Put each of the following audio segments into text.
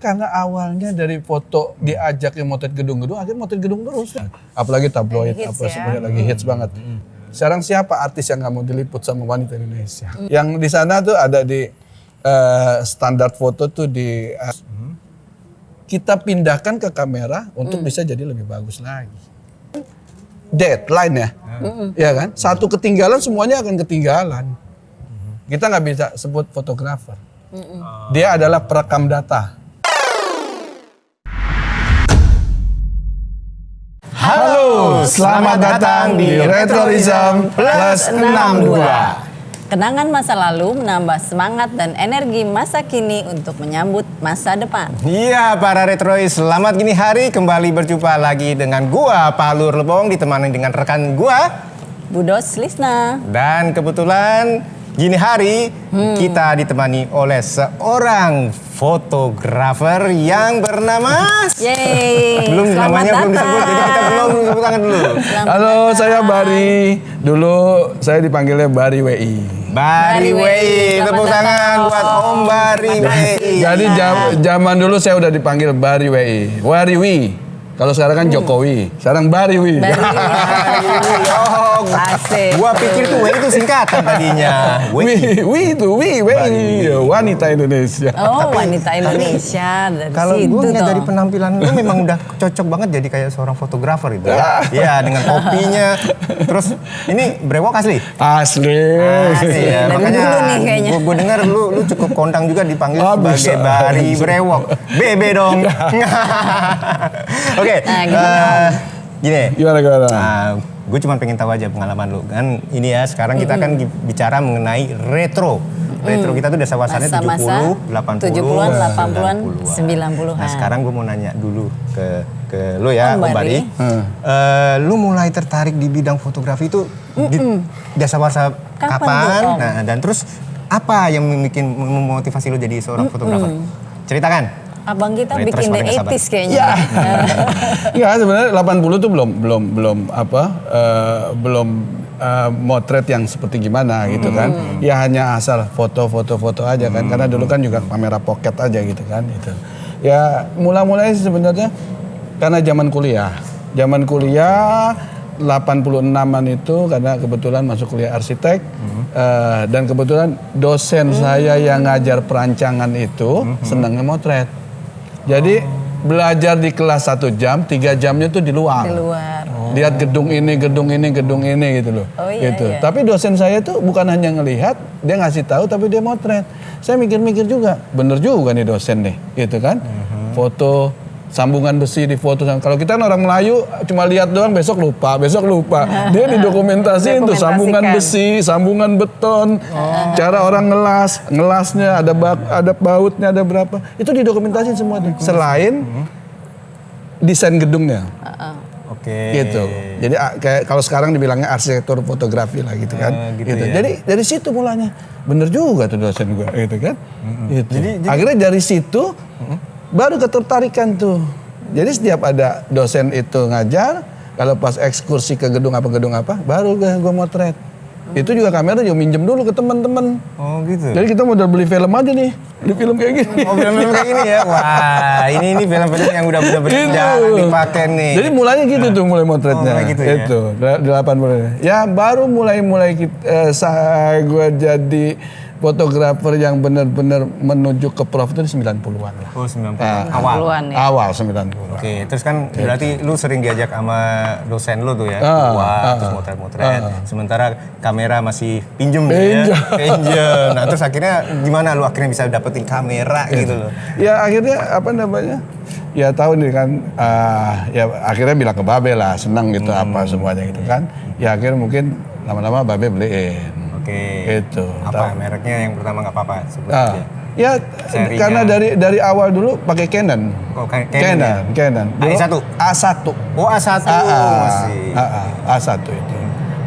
karena awalnya dari foto diajak yang motret gedung-gedung, akhirnya motret gedung terus. Apalagi tabloid, sebenarnya lagi hits banget. Sekarang siapa artis yang nggak mau diliput sama wanita Indonesia? Yang di sana tuh ada di standar foto tuh di kita pindahkan ke kamera untuk bisa jadi lebih bagus lagi. Deadline ya, ya kan? Satu ketinggalan semuanya akan ketinggalan. Kita nggak bisa sebut fotografer. Dia adalah perekam data. Halo, selamat datang di Retroism Plus 62. Kenangan masa lalu menambah semangat dan energi masa kini untuk menyambut masa depan. Iya, para Retrois, selamat gini hari kembali berjumpa lagi dengan gua Pak Lur Lebong ditemani dengan rekan gua Budos Lisna. dan kebetulan gini hari kita ditemani oleh seorang fotografer yang bernama Yeay. belum Selamat namanya belum datang. disebut, jadi kita belum tepuk tangan dulu. Halo, saya Bari. Dulu saya dipanggilnya Bari WI. Bari WI, Selamat tepuk datang, tangan Om. buat Om Bari WI. Jadi zaman dulu saya udah dipanggil Bari WI. Wari Wi. Kalau sekarang kan Jokowi, sekarang Bari Wi. Oh, Asik. gua pikir tuh W itu singkatan tadinya. Wi itu WI, wanita Indonesia. Oh, wanita Indonesia dari Kalau situ gue ngeliat toh. dari penampilan lu memang udah cocok banget jadi kayak seorang fotografer itu. Iya, dengan kopinya. Terus ini brewok asli? Asli. Asli ya. Dari Makanya dulu nih kayaknya. gue dengar lu cukup kondang juga dipanggil Ah, sebagai bisa. Bari Brewok. BB dong. Oke. Nah, gini, Om. Gini. Gimana? Gue cuma pengen tahu aja pengalaman lu kan ini ya sekarang kita kan bicara mengenai retro. Retro kita tuh dasar-dasarnya 70, 80, 70-an, 80-an, 90-an. Nah sekarang gue mau nanya dulu ke lu ya Om Om Bari. Lu mulai tertarik di bidang fotografi itu di dasar-dasar Kapan kapan? tuh, Om? Nah dan terus apa yang memotivasi lu jadi seorang fotografer? Ceritakan. Abang kita Retro bikin the sebagai sahabat. 80s kayaknya. Ya sebenarnya 80 tuh belum motret yang seperti gimana gitu kan. Ya hanya asal foto aja kan. Karena dulu kan juga kamera pocket aja gitu kan. Gitu. Ya mulai sebenarnya karena zaman kuliah. Zaman kuliah 86-an itu karena kebetulan masuk kuliah arsitek dan kebetulan dosen saya yang ngajar perancangan itu senangnya motret. Jadi belajar di kelas 1 jam, 3 jamnya tuh di luar. Di luar. Lihat gedung ini gitu loh. Oh, iya, gitu. iya. Tapi dosen saya tuh bukan hanya ngelihat, dia ngasih tahu tapi dia motret. Saya mikir-mikir juga, bener juga nih dosen nih, gitu kan. Foto sambungan besi di foto. Kalau kita kan orang Melayu cuma lihat doang besok lupa. Dia didokumentasiin tuh sambungan besi, sambungan beton, cara orang ngelasnya ada bautnya ada berapa. Itu didokumentasiin semua tuh. Selain desain gedungnya. Oke. Gitu. Jadi kayak kalau sekarang dibilangnya arsitektur fotografi lah gitu kan. Gitu ya. Jadi dari situ mulanya. Bener juga tuh dosen gua gitu kan. Gitu. Jadi- Akhirnya dari situ baru ketertarikan tuh. Jadi setiap ada dosen itu ngajar, kalau pas ekskursi ke gedung apa, baru gua motret. Itu juga kamera juga minjem dulu ke teman-teman. Oh gitu. Jadi kita modal beli film aja nih, beli film kayak gini. Oh film-film kayak gini ya? Wah ini film-film yang udah berjalan dipakai nih. Jadi mulainya gitu tuh mulai motretnya. mulai gitu ya? Itu 80. Ya baru mulai gue jadi fotografer yang benar-benar menuju ke prof itu di 90-an lah. Oh 90 awal. 90-an ya. Awal 90-an. Oke, terus kan berarti lu sering diajak sama dosen lu tuh ya, keluar, terus motret-motret. Sementara kamera masih pinjem gitu ya, pinjem. Nah terus akhirnya gimana lu akhirnya bisa dapetin kamera gitu loh? Ya akhirnya apa namanya? Ya tahu nih kan, ya akhirnya bilang ke Babe lah, senang gitu apa semuanya gitu kan. Ya akhirnya mungkin lama-lama Babe beliin. Oke. Gitu. Apa mereknya yang pertama nggak apa-apa sebut Ah, aja. ya Serinya. karena dari awal dulu pakai Canon. Oh, Canon Dulu A1? A1. Oh A1 masih. A1 itu.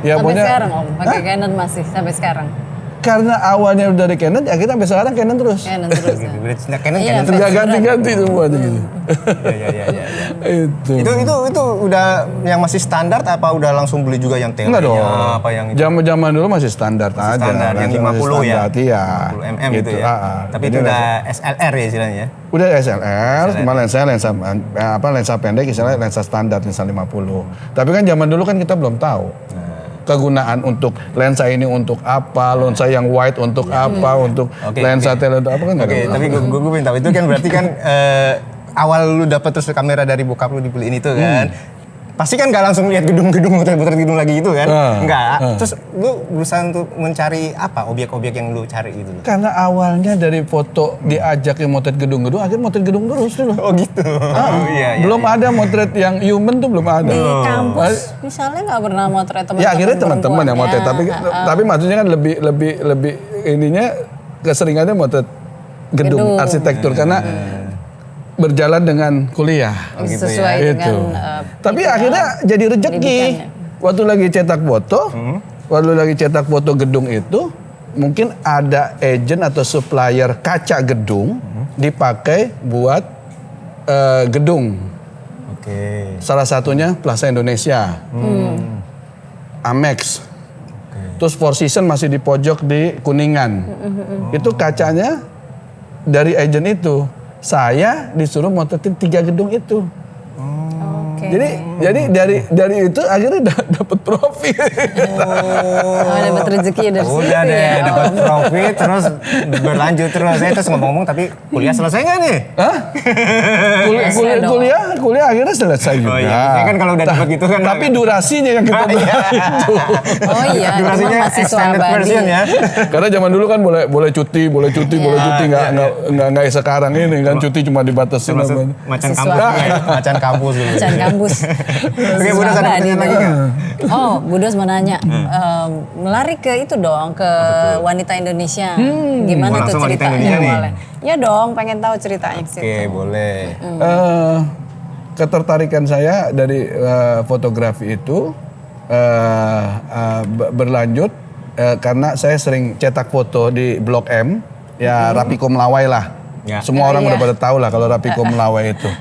Ya Sampai pokoknya sekarang Om, pakai Canon masih sampai sekarang. Karena awalnya dari Canon, ya kita sampai sekarang Canon terus. Canon terus. Gitu. Berarti Canon Iya, Canon terus. Nggak ganti-ganti semuanya gitu. Iya. Itu. Itu udah yang masih standar apa udah langsung beli juga yang Enggak dong. apa yang itu? Zaman dulu masih standar aja. Standar yang Lensa 50 masih ya. standar, Iya. 50 mm gitu ya. Tapi itu Ini udah SLR ya istilahnya. Udah SLR, cuma lensa pendek istilahnya lensa standar lensa 50. Tapi kan zaman dulu kan kita belum tahu kegunaan untuk lensa ini untuk apa, lensa yang wide untuk apa, untuk lensa tele untuk apa kan nggak Oke, ada. tapi gue pengen tahu itu kan berarti kan awal lu dapat terus kamera dari bokap lu dibeliin itu kan. Pasti kan gak langsung lihat gedung-gedung muter-muter gedung lagi gitu kan? Enggak. Terus lu berusaha untuk mencari apa objek-objek yang lu cari gitu? Karena awalnya dari foto diajakin motret gedung-gedung, akhirnya motret gedung terus dulu. Oh gitu. Iya. Belum ada motret yang human tuh belum ada. Di kampus misalnya nggak pernah motret teman-teman. Ya akhirnya teman-teman yang motret, perempuan. tapi maksudnya kan lebih ininya keseringannya motret gedung arsitektur karena berjalan dengan kuliah. Sesuai Itu. dengan Tapi akhirnya jadi rezeki. pendidikannya. Waktu lagi cetak foto, waktu lagi cetak foto gedung itu, mungkin ada agent atau supplier kaca gedung dipakai buat gedung. Oke. Salah satunya Plaza Indonesia, Amex. Terus Four Seasons masih di pojok di Kuningan. Itu kacanya dari agent itu. Saya disuruh motretin 3 gedung itu. Oke. Jadi dari itu akhirnya dapat profit. Oh, dapat rezeki dari situ Udah deh, ya. dapat profit terus berlanjut terus. Saya terus ngomong-ngomong tapi kuliah selesai nggak nih? Hah? Kuliah akhirnya selesai juga. Oh iya, kan kalau udah dapat gitu kan. Tapi durasinya yang kita bahas itu. Oh iya, Durasinya emang mahasiswa extended abadi. version ya. Karena zaman dulu kan boleh cuti nggak sekarang ini kan cuti cuma dibatasi Termasuk namanya. macan Siswa. kampus ya. Macan kampus dulu. Macan kampus. Oke, Bu Dos ada pertanyaan lagi nggak? Oh, Bu Dos mau nanya. Melari ke itu dong, ke wanita Indonesia. Gimana Oh, tuh langsung wanita ceritanya? Indonesia nih? Boleh. Ya dong, pengen tahu ceritanya ke situ. Oke, boleh. Ketertarikan saya dari fotografi itu berlanjut karena saya sering cetak foto di Blok M, ya Rapiko Melawai lah. Ya. Semua orang Iya. udah pada tahu lah kalau Rapiko Melawai itu.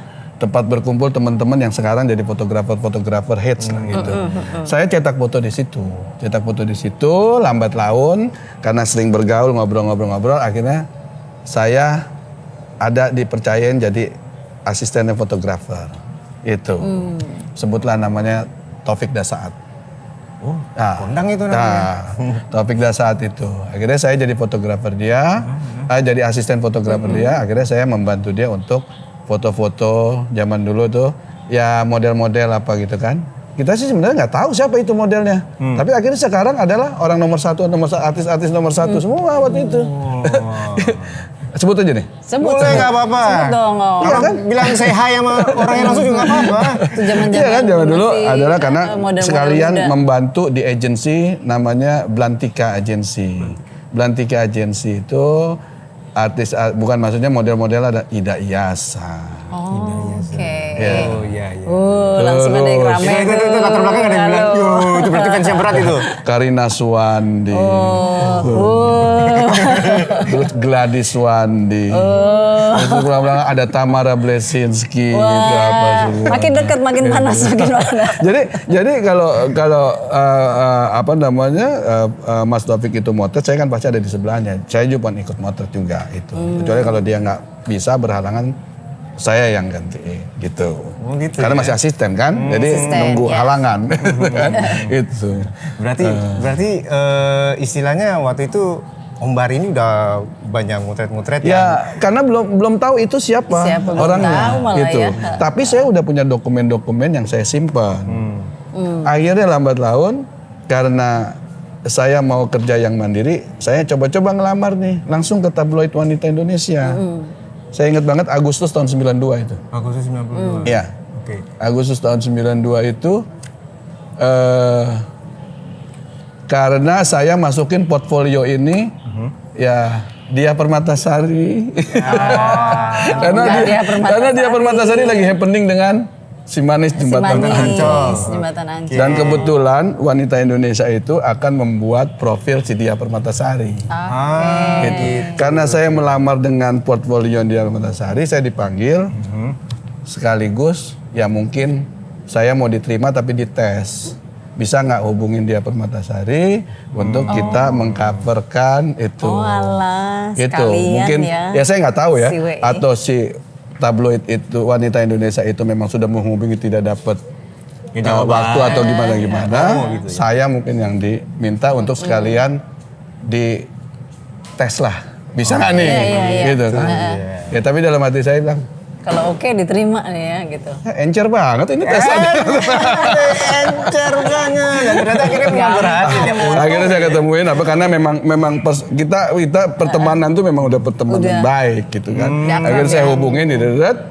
Tempat berkumpul teman-teman yang sekarang jadi fotografer hits lah gitu. Saya cetak foto di situ, lambat laun karena sering bergaul ngobrol-ngobrol akhirnya saya ada dipercayain jadi asistennya fotografer. Itu. Sebutlah namanya Taufik Dasaat. Oh, kondang itu namanya. Nah, Taufik Dasaat itu. Akhirnya saya jadi fotografer dia, jadi asisten fotografer dia. Akhirnya saya membantu dia untuk foto-foto zaman dulu tuh, ya model-model apa gitu kan. Kita sih sebenarnya nggak tahu siapa itu modelnya. Tapi akhirnya sekarang adalah orang nomor satu, artis-artis nomor satu semua waktu itu. Sebut aja nih. Sebut. Boleh, nggak apa-apa. Sebut dong. Oh. Kalau bilang say hi sama orangnya langsung juga nggak apa-apa. Itu zaman-zaman Iya kan zaman dulu masih, adalah karena model-model sekalian muda. membantu di agensi namanya Blantika Agency. Blantika Agency itu artis bukan maksudnya model-model ada Ida Iyasa. Oh, oke. Ya. Oh iya iya. Langsung ada yang rame. Itu latar belakang ada yang bilang, Halo. "Yuh, itu berarti fansnya berat itu." Karina Suwandi. Terus Gladys Wandi. Terus pulang-pulang ada Tamara Blesinski gitu apa semua. Makin dekat makin panas, makin panas. Jadi kalau apa namanya Mas Taufik itu motret, saya kan pasti ada di sebelahnya. Saya juga ikut motret juga itu. Kecuali kalau dia nggak bisa berhalangan, saya yang ganti gitu. Oh, gitu Karena ya? masih asisten kan, jadi Asisten, nunggu ya. halangan. Itu. Berarti istilahnya waktu itu Om Bar ini udah banyak mutret-mutret Ya, karena belum tahu itu siapa, Siapa, belum orangnya tahu malah gitu. ya. Tapi saya udah punya dokumen-dokumen yang saya simpan. Akhirnya lambat laun karena saya mau kerja yang mandiri, saya coba-coba ngelamar nih, langsung ke tabloid Wanita Indonesia. Saya ingat banget Agustus tahun 92 itu. Agustus 92. Iya. Oke. Agustus tahun 92 itu karena saya masukin portfolio ini ya Dia Permatasari. Dia Permatasari. Karena Dia Permatasari lagi happening dengan Si Manis Jembatan Ancol. Jembatan Ancol. Dan kebetulan wanita Indonesia itu akan membuat profil si Dia Permatasari. Gitu. Karena saya melamar dengan portfolio Dia Permatasari, saya dipanggil sekaligus ya mungkin saya mau diterima tapi dites. Bisa nggak hubungin Dia Permatasari untuk kita mengcoverkan itu. Oh alah, Gitu. sekalian Mungkin ya. saya nggak tahu ya. Si WI. Atau si tabloid itu wanita Indonesia itu memang sudah menghubungi tidak dapat waktu atau gimana. Gitu ya. Saya mungkin yang diminta untuk sekalian dites lah. Bisa nggak nih? Iya. Gitu kan. Ya tapi dalam hati saya bilang, Kalau oke diterima nih ya gitu. encer banget ini tes. Encer banget. Dan ternyata akhirnya memang berhasil ya. Akhirnya saya ketemuin karena memang kita pertemanan tuh memang udah pertemanan Udah. baik gitu kan. Akrab Akhirnya saya ya. hubungin di darat.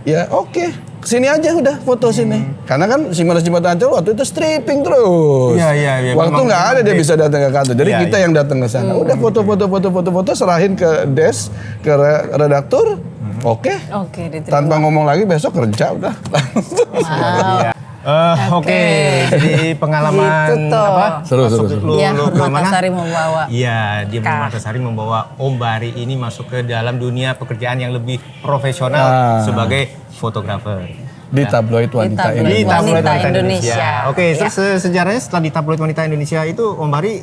Ya oke, sini aja udah foto sini. Karena kan si Manis Jembatan Ancol waktu itu stripping terus. Iya. Waktu Memang nggak ada dia bisa datang ke kantor. Jadi Iya, kita yang datang ke sana. Udah foto, serahin ke desk, ke redaktur. Oke. Oke diterima. Tanpa ngomong lagi besok kerja udah. Wow. Oke, jadi pengalaman Gitu tuh. apa? Seru. Lu Ya, ke mana? Permatasari membawa. Iya, dia Permatasari membawa Om Bari ini masuk ke dalam dunia pekerjaan yang lebih profesional sebagai fotografer. Di tabloid wanita tabloid. ini. Di tabloid Wanita wanita Indonesia. Indonesia. Oke, terus sejarahnya setelah di tabloid wanita Indonesia itu Om Bari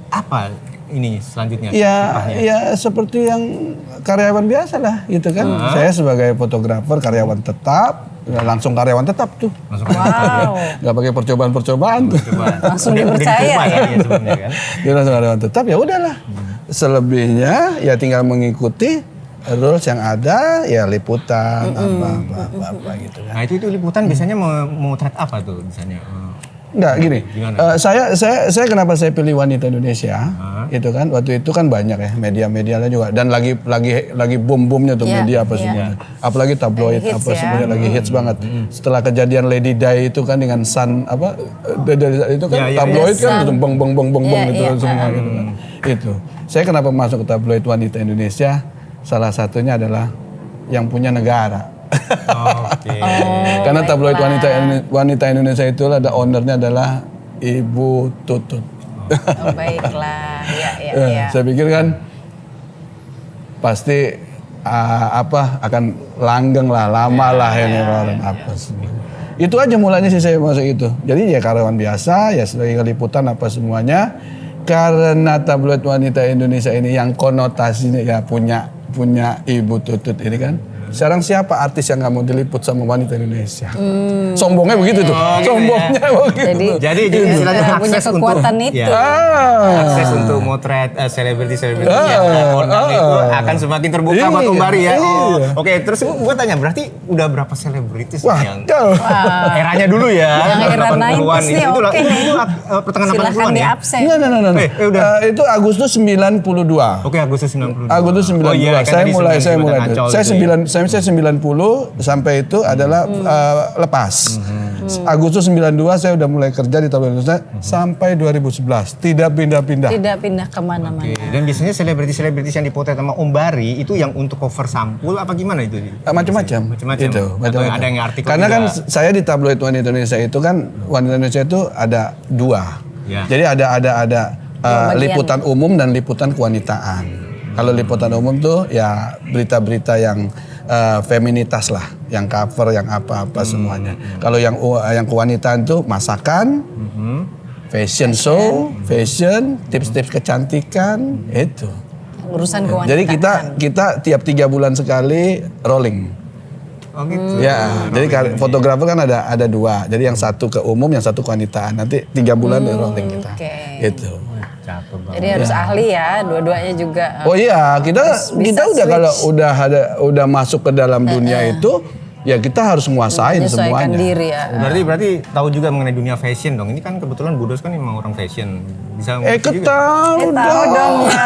apa ini selanjutnya? kiprahnya? Ya seperti yang karyawan biasa lah gitu kan. Saya sebagai fotografer karyawan tetap, langsung karyawan tetap tuh. Masuk Wow. Nggak pakai percobaan tuh. Langsung Udah dipercaya dicoba ya. ya sebelumnya kan. Dia langsung karyawan tetap ya udahlah. Selebihnya ya tinggal mengikuti rules yang ada ya liputan apa gitu kan. Nah itu liputan biasanya memotret apa tuh biasanya? Enggak gini. Gimana? Saya kenapa saya pilih wanita Indonesia? Itu kan waktu itu kan banyak ya media-medianya juga dan lagi boom-boomnya tuh Iya, media apa iya. semuanya. Apalagi tabloid Lagi hits apa ya. semuanya lagi hits banget. Setelah kejadian Lady Di itu kan dengan Sun apa itu kan Iya, tabloid iya. kan Sun. bong Iya, gitu iya. semua gitu kan. Itu. Saya kenapa masuk ke tabloid wanita Indonesia? Salah satunya adalah yang punya negara. Oke. Karena tabloid wanita Indonesia itu ada ownernya adalah Ibu Tutut. Oh, baiklah. Ya. Saya pikir kan pasti akan langgeng lah, lama lah ini orang apa semua. Itu aja mulanya sih saya masuk itu. Jadi ya karyawan biasa, ya sebagai liputan apa semuanya. Karena tabloid wanita Indonesia ini yang konotasinya ya punya Ibu Tutut ini kan. Sekarang siapa artis yang nggak mau diliput sama wanita Indonesia? Sombongnya begitu tuh. Sombongnya begitu. Jadi istilahnya Karena punya akses kekuatan untuk itu. akses untuk motret selebriti yang kondang itu akan semakin terbuka buat Om Bari ya. Oh, oke, terus gua tanya berarti udah berapa selebritis Wah, yang jauh. eranya dulu ya, Yang era 90s nih, itu oke nih. pertengahan Silahkan 80-an di ya. absen. Enggak. udah. Itu Agustus 92. Oke, Agustus 92. Agustus 92. Oh, iya, kan saya tadi mulai Jembatan itu. Ancol Saya gitu ya. saya 90 sampai itu adalah lepas. Agustus 92 saya udah mulai kerja di tabloid Indonesia sampai 2011. Tidak pindah-pindah. Tidak pindah kemana-mana. Oke, dan biasanya selebritis yang dipotret sama Om Bari itu yang untuk cover sampul apa gimana itu? Macam-macam. Macam-macam. Itu, Atau macam-macam. ada yang artikel Karena kan juga. saya di tabloid wanita Indonesia itu kan wanita Indonesia itu ada dua. Ya. Jadi ada bagian. liputan umum dan liputan kewanitaan. Kalau liputan umum tuh ya berita-berita yang feminitas lah, yang cover, yang apa-apa semuanya. Kalau yang kewanitaan tuh masakan, fashion show, fashion, tips-tips kecantikan, itu. Urusan kewanitaan. Jadi kita tiap 3 bulan sekali rolling. Oh gitu. Ya, jadi fotografer kan ada dua. Jadi yang satu ke umum, yang satu kewanitaan. Nanti 3 bulan rolling kita. oke. Gitu. Cakep banget. Jadi harus ahli ya, dua-duanya juga. Oh iya, kita bisa udah switch. kalau udah masuk ke dalam dunia itu, ya kita harus nguasain Menyesuaikan semuanya. diri ya. Berarti tahu juga mengenai dunia fashion dong. Ini kan kebetulan Bu Dos kan emang orang fashion. Bisa ngerti juga. Tahu Tahu dong ya.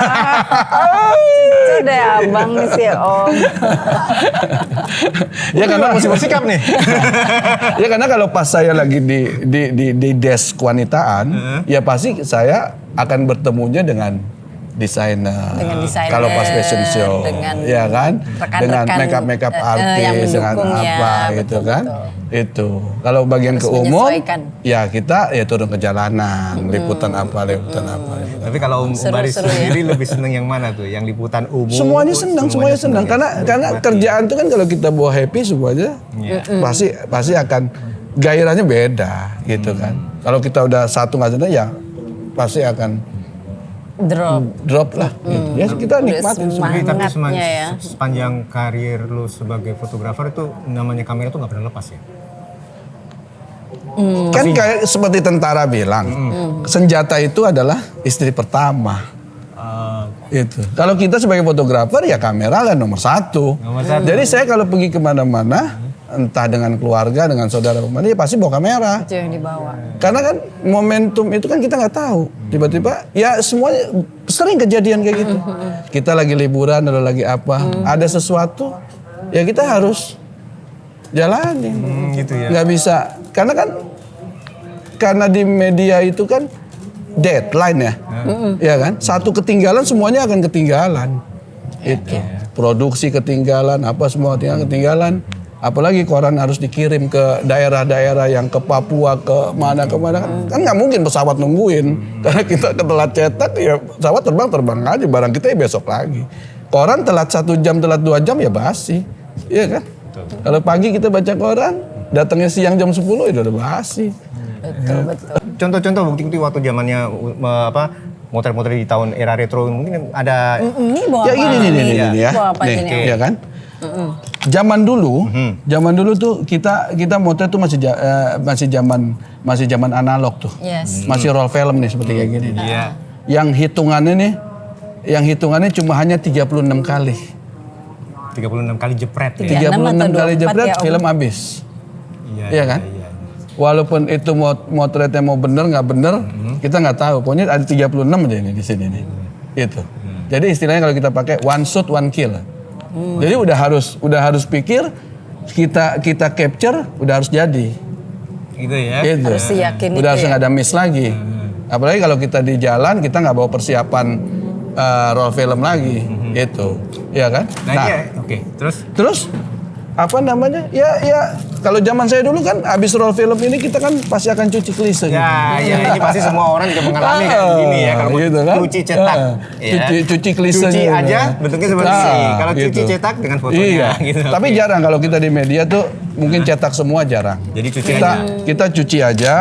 Cucu deh abang nih si Om. Ya karena masih bersikap nih. ya karena kalau pas saya lagi di desk kewanitaan, ya pasti saya akan bertemunya dengan desainer. Dengan desainer, Kalau pas fashion show, dengan ya kan? Dengan rekan-rekan, makeup yang artis, dengan mendukung, ya, apa gitu betul, kan? betul. Itu. Kalau bagian Harus ke umum, menyesuaikan. ya kita ya turun ke jalanan, liputan apa. Tapi kalau Om Baris Seru-seru ya. sendiri lebih seneng yang mana tuh? Yang liputan umum? Semuanya senang, semuanya senang. Karena kerjaan itu kan kalau kita bawa happy semuanya, pasti akan gairahnya beda gitu kan. Kalau kita udah satu nggak senang ya pasti akan drop lah. Gitu. Ya kita nikmatin semua. Semangatnya Tapi ya. sepanjang karir lu sebagai fotografer itu namanya kamera tuh nggak pernah lepas ya? Kan kayak seperti tentara bilang, senjata itu adalah istri pertama. Itu. Kalau kita sebagai fotografer ya kamera lah nomor satu. Jadi saya kalau pergi kemana-mana, entah dengan keluarga, dengan saudara kemana, ya pasti bawa kamera. Itu yang dibawa. Karena kan momentum itu kan kita nggak tahu. Tiba-tiba ya semuanya sering kejadian kayak gitu. Kita lagi liburan atau lagi apa, ada sesuatu, ya kita harus jalanin. Gitu ya. Nggak bisa. Karena di media itu kan deadline ya. Ya kan? Satu ketinggalan semuanya akan ketinggalan. Itu. Produksi ketinggalan, apa semua ketinggalan. Apalagi koran harus dikirim ke daerah-daerah yang ke Papua, ke mana kan nggak mungkin pesawat nungguin. Karena kita telat cetak ya pesawat terbang aja, barang kita ya besok lagi. Koran telat 1 jam, telat 2 jam ya basi, iya kan? Kalau pagi kita baca koran, datangnya siang jam 10 itu udah basi. Betul. Contoh-contoh bukti waktu zamannya motor-motor di tahun era retro mungkin ada. Ini bawa Ya apa? ini ya, Bawa apa nih, ini? ya kan? Zaman dulu tuh kita motret tuh masih zaman analog tuh. Yes. Masih roll film nih seperti kayak gini. nih. Iya. Yang hitungannya cuma hanya 36 kali. 36 kali jepret ya. 36 36 atau kali 24 jepret ya, Om? film habis. Iya kan? Walaupun itu motretnya mau bener nggak bener, kita nggak tahu. Pokoknya ada 36 aja ini di sini nih. Itu. Jadi istilahnya kalau kita pakai one shot one kill. Jadi udah harus pikir kita capture udah harus jadi. Gitu ya. Gitu. Harus yakin Udah itu harus ya. nggak ada miss lagi. Apalagi kalau kita di jalan kita nggak bawa persiapan roll film lagi, gitu, ya kan? Nah, iya, oke. Terus apa namanya? Ya kalau zaman saya dulu kan habis roll film ini kita kan pasti akan cuci klise. Ya, ini pasti semua orang juga mengalami kan gini ya kalau gitu kan? cuci cetak. Ya. Cuci klise. Cuci aja bentuknya seperti ini. Kalau cuci gitu. cetak dengan fotonya Iya. gitu. Tapi jarang kalau kita di media tuh mungkin cetak semua jarang. Jadi cuci Kita cuci aja.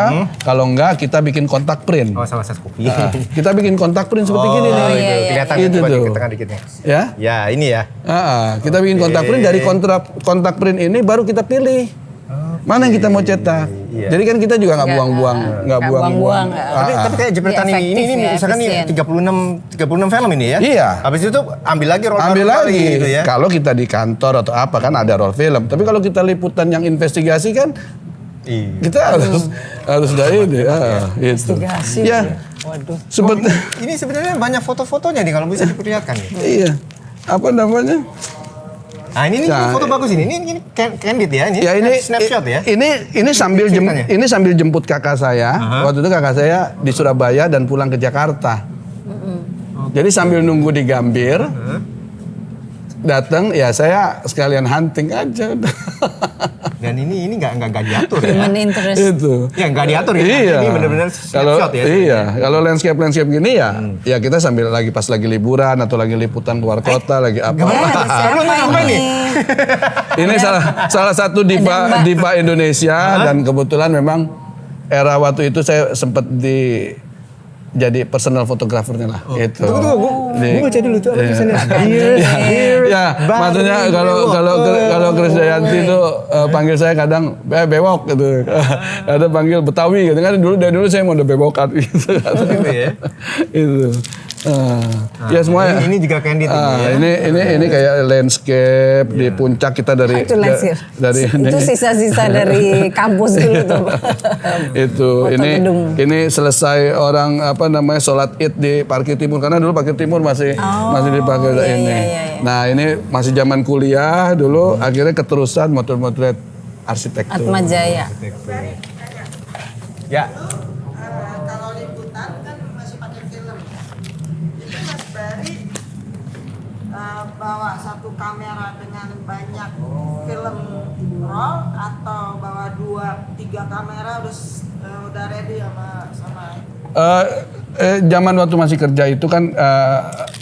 Kalau enggak kita bikin kontak print. Oh, salah satu kopi. Kita bikin kontak print seperti gini nih. iya, iya. Kelihatan Gitu coba tuh. diketekan dikit nih. Ya. Ya, ini ya. Kita bikin kontak print, dari kontak print ini baru kita pilih mana yang kita mau cetak. Iya. Jadi kan kita juga nggak buang-buang. Tapi kayak jepretan Iya, ini efektif ya, misalkan nih efisien. 36 film ini ya. Iya. Habis itu ambil lagi roll Ambil baru lagi. gitu ya. Kalau kita di kantor atau apa kan ada roll film. Tapi kalau kita liputan yang investigasi kan Iya. kita harus dari ini. Itu. Investigasi. Ya. Waduh. Seperti Ini sebenarnya banyak foto-fotonya nih kalau bisa diperlihatkan nih. iya. Apa namanya? Nah, ini Nah, foto bagus ini. Ini candid ya ini. Ya ini snapshot ya. Ini Ceritanya. ini sambil jemput kakak saya. Waktu itu kakak saya di Surabaya dan pulang ke Jakarta. Jadi sambil nunggu di Gambir, datang ya saya sekalian hunting aja. Dan ini nggak diatur ya. Human interest. Itu. Ya nggak diatur ya. Iya. Ini benar-benar Kalau snapshot ya. iya, kalau landscape gini ya, ya kita sambil pas lagi liburan atau lagi liputan keluar kota lagi apa. Siapa ini? Ini salah satu diva Indonesia dan kebetulan memang era waktu itu saya sempat jadi personal fotografernya lah. Itu. Gue baca dulu tuh apa tulisannya. Ya, maksudnya kalau Krisdayanti itu panggil saya kadang bewok gitu. Ada panggil Betawi gitu kan dari dulu saya mau udah bewokan gitu. Gitu ya. Itu. Ya semua Ini juga candid ini ya. ini kayak landscape di puncak kita dari Itu landscape. ini. Itu sisa-sisa dari kampus dulu tuh. Itu Foto gedung. ini selesai orang apa namanya sholat Id di Parkir Timur karena dulu Parkir Timur masih dipakai iya, ini. iya. Nah, ini masih zaman kuliah dulu akhirnya keterusan motret-motret arsitektur. Atma Jaya. Ya. Kalau liputan kan masih pakai film. Itu Mas satu kamera dengan banyak film roll atau bawa 2-3 kamera udah ready sama Zaman waktu masih kerja itu kan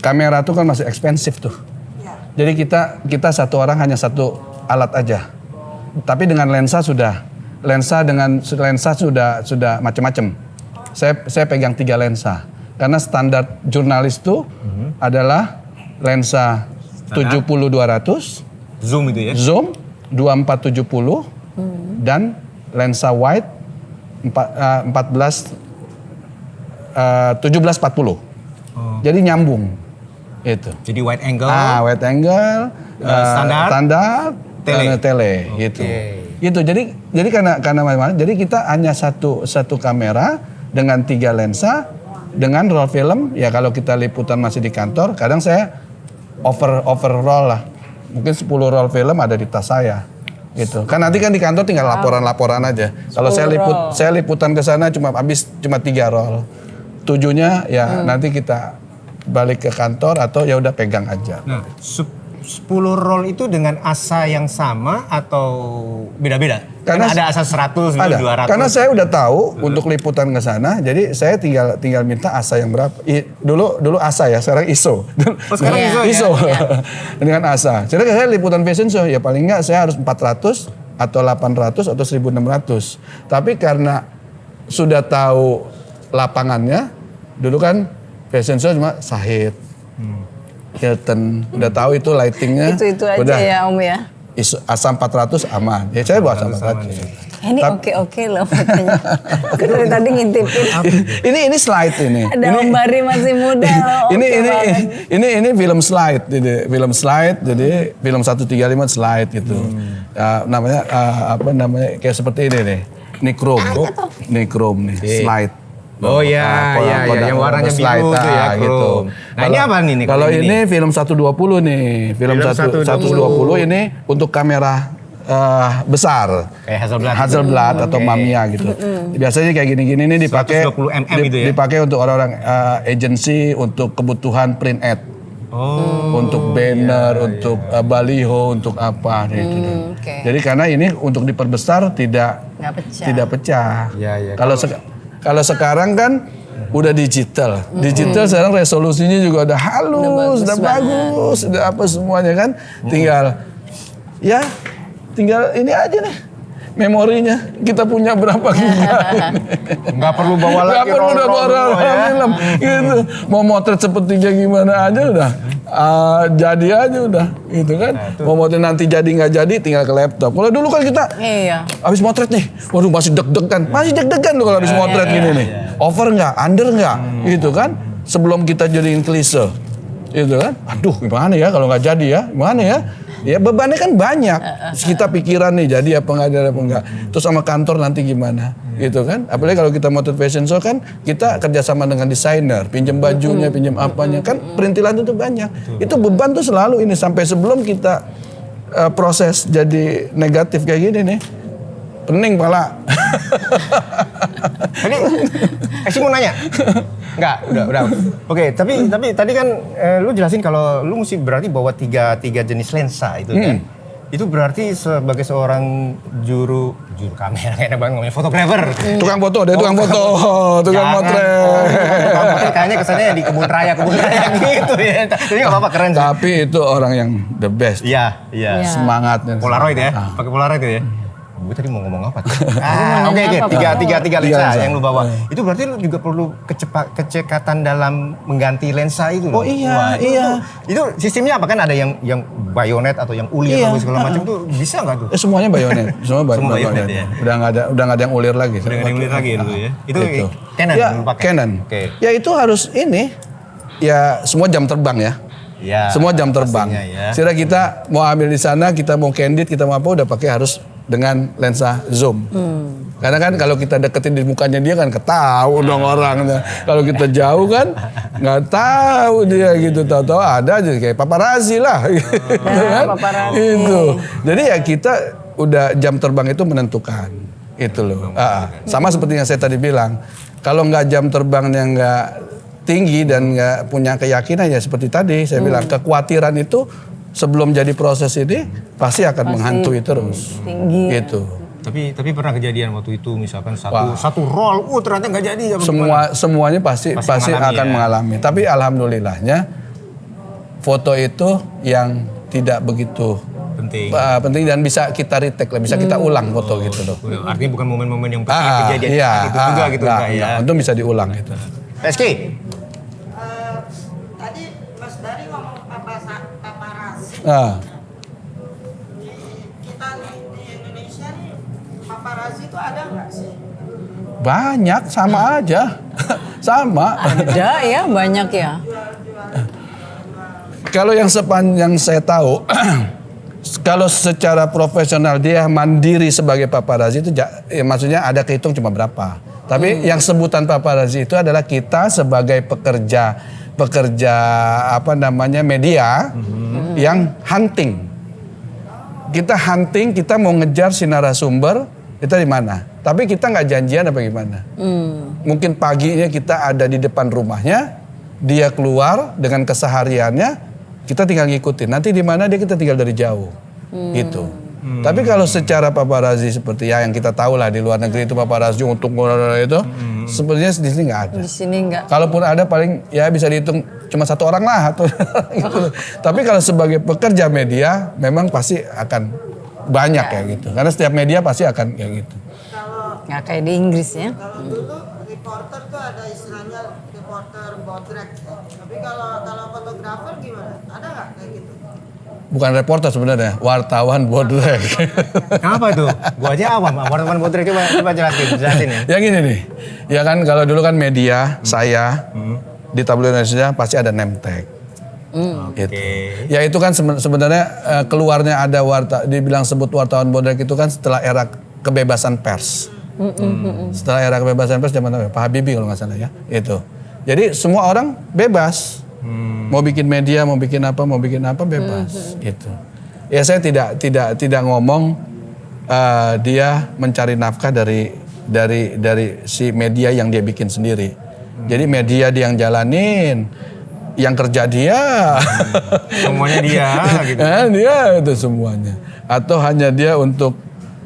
kamera tuh kan masih ekspensif tuh. ya. Jadi kita satu orang hanya satu alat aja. Tapi dengan lensa sudah macam-macam. Saya pegang 3 lensa. Karena standar jurnalis tuh adalah lensa 70-200, Zoom itu ya? zoom 24-70 dan lensa wide 17-40. Jadi nyambung itu. Jadi wide angle. Wide angle, standar, tele gitu. Gitu. Jadi karena jadi kita hanya satu kamera dengan 3 lensa dengan roll film. Ya kalau kita liputan masih di kantor, kadang saya overroll lah. Mungkin 10 roll film ada di tas saya. Gitu. Kan nanti kan di kantor tinggal laporan-laporan aja. Kalau saya liputan ke sana cuma 3 roll. 7-nya ya nanti kita balik ke kantor atau ya udah pegang aja. Nah, 10 roll itu dengan asa yang sama atau beda-beda? Karena ada asa 100, ada. 200. Karena saya udah tahu untuk liputan ke sana, jadi saya tinggal minta asa yang berapa. Dulu asa ya, sekarang ISO. Sekarang ISO ya? Dengan asa. Jadi saya liputan fashion show ya paling nggak saya harus 400 atau 800 atau 1600. Tapi karena sudah tahu lapangannya, dulu kan fashion show cuma Sahid, Hilton, udah tahu itu lightingnya. Itu aja udah. ya Om ya. Asa 400 aman. Ya saya bawa asa 400. Ini oke loh katanya. Aku dari tadi ngintipin. Ini slide ini. Ada Om Bari masih muda loh. Ini film slide, film slide, jadi film 135 slide gitu. Namanya kayak seperti ini nih. Nichrome nih, slide. Oh iya, yang warnanya biru tuh ya, gitu. Nah ini apa nih? Kalau ini film 120 nih, film 120 ini untuk kamera besar. Kayak Hasselblad atau Mamiya gitu. Biasanya kayak gini-gini nih dipakai 120 mm gitu ya? Dipakai untuk orang-orang agency untuk kebutuhan print ad. Untuk banner, untuk baliho, untuk apa gitu. Jadi karena ini untuk diperbesar tidak pecah. Iya. Kalau sekarang kan udah digital. Digital sekarang resolusinya juga udah halus, udah bagus, udah apa semuanya kan. Tinggal ini aja nih. Memorinya kita punya berapa giga ini. Nggak perlu bawa lagi roll film gitu. Mau motret sepertiga gimana aja udah jadi aja udah gitu kan. Mau motret nanti jadi nggak jadi tinggal ke laptop. Kalau dulu kan kita habis motret nih, waduh masih deg-degan tuh kalau habis motret gini nih. Over nggak, under nggak, gitu kan. Sebelum kita jadiin klise, gitu kan. Aduh gimana ya kalau nggak jadi ya, gimana ya. Ya bebannya kan banyak. Kita pikiran nih jadi apa enggak. Terus sama kantor nanti gimana gitu kan. Apalagi kalau kita motret fashion show kan kita kerjasama dengan desainer, pinjam bajunya, pinjam apanya. Kan perintilan itu banyak. Itu beban tuh selalu ini sampai sebelum kita proses jadi negatif kayak gini nih. Pening pala. Tadi, mau nanya? Enggak, udah. Oke, tapi tadi kan lu jelasin kalau lu mesti berarti bawa tiga jenis lensa itu kan. Itu berarti sebagai seorang juru kamera, enak banget ngomongnya, fotografer. Tukang foto, tukang motret. Tukang motret kayaknya kesannya di kebun raya gitu ya. Tapi nggak apa-apa, keren sih. Tapi itu orang yang the best. Iya. Semangatnya. Polaroid ya, pakai Polaroid ya. Gue tadi mau ngomong apa? Oke, tiga lensa yang lu bawa. Itu berarti lu juga perlu kecekatan dalam mengganti lensa itu. Oh iya. Itu sistemnya apa kan ada yang bayonet atau yang ulir atau segala macam tuh bisa nggak tuh? Semuanya bayonet, semua bayonet. Ya. Udah nggak ada yang ulir lagi. Udah nggak ada yang ulir lagi itu ya. Itu Canon lu pakai. Canon. Ya itu harus ini. Ya semua jam terbang ya. Ya, semua jam terbang. Ya. Sehingga kita mau ambil di sana, kita mau candid, kita mau apa udah pakai harus dengan lensa zoom. Karena kan kalau kita deketin di mukanya dia kan ketahu dong orangnya. Kalau kita jauh kan nggak tahu dia gitu. Tahu-tahu ada aja kayak paparazzi lah. Gitu kan? Itu. Jadi ya kita udah jam terbang itu menentukan. Itu loh. Sama seperti yang saya tadi bilang. Kalau nggak jam terbangnya nggak tinggi dan nggak punya keyakinan ya seperti tadi saya bilang kekhawatiran itu sebelum jadi proses ini pasti akan menghantui terus. Tinggi. Gitu. Tapi pernah kejadian waktu itu misalkan satu roll, ternyata nggak jadi. Semuanya pasti akan mengalami. Tapi alhamdulillahnya foto itu yang tidak begitu penting dan bisa kita retake lah, bisa kita ulang foto gitu loh. Artinya bukan momen-momen yang penting kejadian itu juga gitu ya. Itu bisa diulang itu. Reski. Tadi Mas Bari ngomong paparazzi. Kita di Indonesia nih paparazzi itu ada nggak sih? Banyak, sama aja. Sama. Ada ya, banyak ya. Kalau yang sepanjang saya tahu, kalau secara profesional dia mandiri sebagai paparazzi itu maksudnya ada kehitung cuma berapa. Tapi yang sebutan paparazzi itu adalah kita sebagai pekerja media yang hunting. Kita hunting, kita mau ngejar si narasumber, kita di mana. Tapi kita nggak janjian apa gimana. Mungkin paginya kita ada di depan rumahnya, dia keluar dengan kesehariannya, kita tinggal ngikutin. Nanti di mana dia kita tinggal dari jauh. Gitu. Tapi kalau secara paparazzi seperti ya yang kita tahu lah di luar negeri itu paparazzi untuk itu, sebenarnya di sini nggak ada. Di sini nggak. Kalaupun ada paling ya bisa dihitung cuma satu orang lah atau gitu. Tapi kalau sebagai pekerja media memang pasti akan banyak ya gitu. Karena setiap media pasti akan kayak gitu. Nggak kayak di Inggris ya. Kalau dulu reporter tuh ada istilahnya reporter bodrek. Tapi kalau fotografer gimana? Ada nggak kayak gitu? Bukan reporter sebenarnya, wartawan bodrek. Apa itu? Gua aja awam, wartawan bodrek coba jelasin ya. Ya gini nih, ya kan kalau dulu kan media saya di Tabloid Indonesia pasti ada name tag. Gitu. Ya itu kan sebenarnya keluarnya ada dibilang sebut wartawan bodrek itu kan setelah era kebebasan pers. Setelah era kebebasan pers zaman Pak Habibie kalau nggak salah ya, itu. Jadi semua orang bebas. Mau bikin media, mau bikin apa bebas. Gitu. Ya saya tidak ngomong dia mencari nafkah dari si media yang dia bikin sendiri. Jadi media dia yang jalanin, yang kerja dia. Semuanya dia gitu. Dia itu semuanya. Atau hanya dia untuk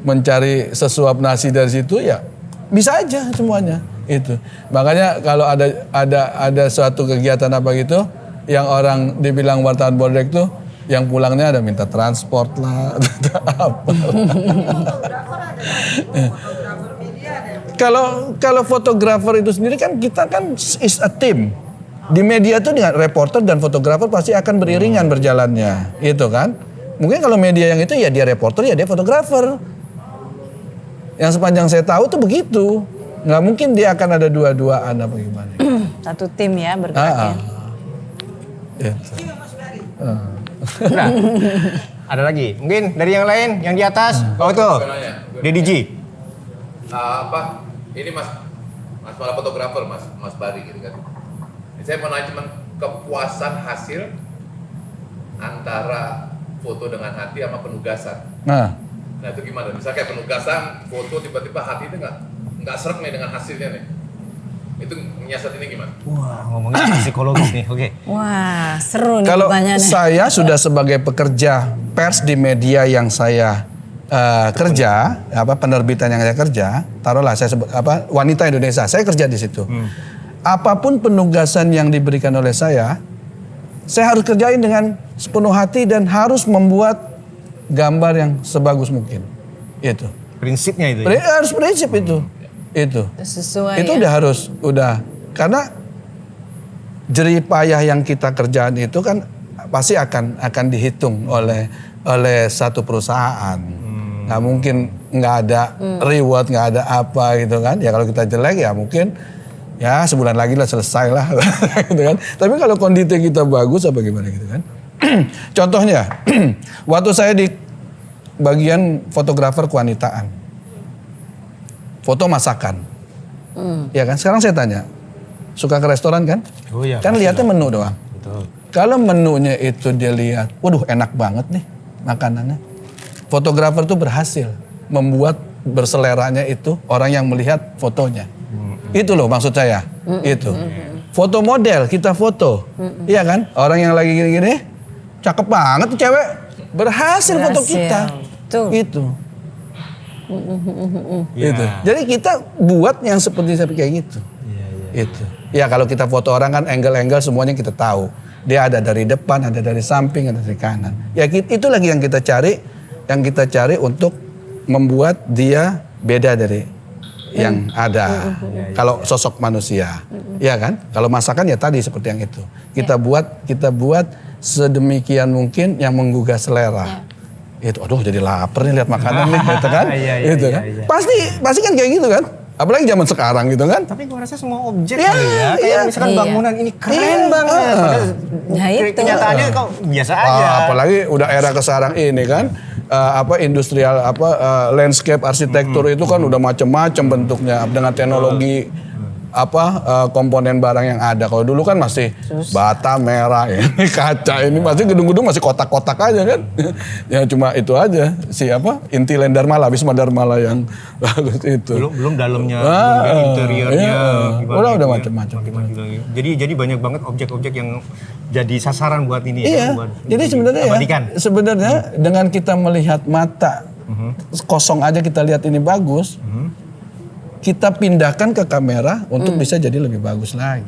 mencari sesuap nasi dari situ ya bisa aja semuanya itu. Makanya kalau ada suatu kegiatan apa gitu yang orang dibilang wartawan bodrek tuh yang pulangnya ada minta transport lah apa. Kalau fotografer itu sendiri kan kita kan is a team. Di media tuh dengan reporter dan fotografer pasti akan beriringan berjalannya, gitu kan? Mungkin kalau media yang itu ya dia reporter ya dia fotografer. Yang sepanjang saya tahu tuh begitu. Nggak mungkin dia akan ada dua-duaan apa gimana. Satu tim ya bergeraknya. Ya. Nah, ada lagi. Mungkin dari yang lain, yang di atas. Oh tuh, Deddy G. Ini mas malah fotografer mas Bari gitu kan. Saya mau nanya cuman kepuasan hasil antara foto dengan hati sama penugasan. Nah itu gimana? Misalnya kayak penugasan, foto tiba-tiba hati itu nggak seret nih dengan hasilnya nih. Itu menyiasat ini gimana? Wah, ngomongin psikologis nih, oke. Wah, seru nih Kalau pertanyaannya. saya sudah sebagai pekerja pers di media yang saya kerja, penerbitan yang saya kerja, taruhlah saya sebut Wanita Indonesia, saya kerja di situ. Apapun penugasan yang diberikan oleh saya harus kerjain dengan sepenuh hati dan harus membuat gambar yang sebagus mungkin. Itu. Prinsipnya itu. Ya? Harus prinsip itu. Itu Sesuai itu ya? udah karena jerih payah yang kita kerjaan itu kan pasti akan dihitung oleh satu perusahaan. Nggak mungkin nggak ada reward, nggak ada apa gitu kan. Ya kalau kita jelek ya mungkin ya sebulan lagi lah selesai lah gitu kan. Tapi kalau kondisi kita bagus apa gimana gitu kan. Contohnya waktu saya di bagian fotografer kewanitaan, foto masakan, ya kan. Sekarang saya tanya, suka ke restoran kan? Oh iya. Kan lihatnya menu doang. Betul. Kalau menunya itu dia lihat, waduh enak banget nih makanannya. Fotografer tuh berhasil membuat berseleranya itu orang yang melihat fotonya. Itu loh maksud saya. Itu. Foto model kita foto, iya kan? Orang yang lagi gini-gini, cakep banget tuh cewek. Berhasil foto kita. Tuh. Gitu. Ya. Gitu. Jadi kita buat yang seperti kayak gitu. Itu. Ya kalau kita foto orang kan angle-angle semuanya kita tahu. Dia ada dari depan, ada dari samping, ada dari kanan. Ya itu lagi yang kita cari untuk membuat dia beda dari yang ada. Kalau sosok manusia, ya kan? Kalau masakan ya tadi seperti yang itu. Kita buat sedemikian mungkin yang menggugah selera. Itu, aduh jadi lapar nih lihat makanan nih, gitu kan? Gitu kan? Pasti kan kayak gitu kan? Apalagi zaman sekarang gitu kan? Tapi gua rasa semua objek Iya, kali ya. Kayak iya. misalkan Iya. bangunan ini keren banget. Padahal Nah, itu. kenyataannya kok biasa aja. Apalagi udah era sekarang ini kan, industrial landscape arsitektur itu kan udah macam-macam bentuknya dengan teknologi komponen barang yang ada. Kalau dulu kan masih bata merah, ini kaca, ini masih gedung-gedung masih kotak-kotak aja kan. Ya cuma itu aja inti Darmala, Wisma Darmala yang bagus itu. Belum dalamnya, belum interiornya. Udah gitu ya. macam-macam. Jadi banyak banget objek-objek yang jadi sasaran buat ini Iya. ya. Buat Jadi sebenarnya dengan kita melihat mata kosong aja kita lihat ini bagus, kita pindahkan ke kamera untuk bisa jadi lebih bagus lagi.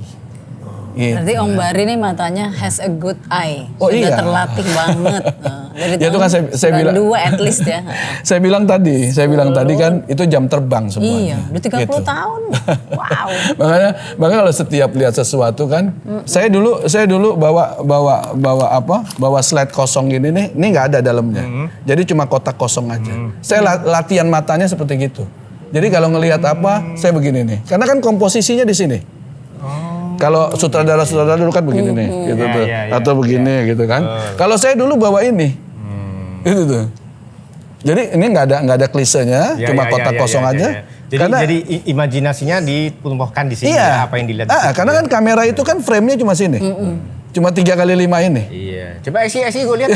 Gitu. Berarti Om Bari nih matanya has a good eye. Oh, Sudah iya. terlatih banget. Dari Ya, itu kan saya bilang. 2 at least ya. Saya bilang tadi kan itu jam terbang semuanya. Iya, udah 30 Gitu. tahun. Wow. makanya kalau setiap lihat sesuatu kan, saya dulu bawa slide kosong gini nih, ini nggak ada dalamnya. Jadi cuma kotak kosong aja. Saya latihan matanya seperti gitu. Jadi kalau ngelihat saya begini nih. Karena kan komposisinya di sini. Kalau sutradara dulu kan begini nih, gitu tuh. Atau begini gitu kan. Kalau saya dulu bawa ini. Itu tuh. Jadi ini nggak ada klisenya, cuma kotak kosong aja. Jadi imajinasinya ditumbuhkan di sini Iya. apa yang dilihat. di situ Karena ya. kan kamera itu kan frame-nya cuma sini. Cuma 3x5 ini. Iya. Coba Esi gue lihat.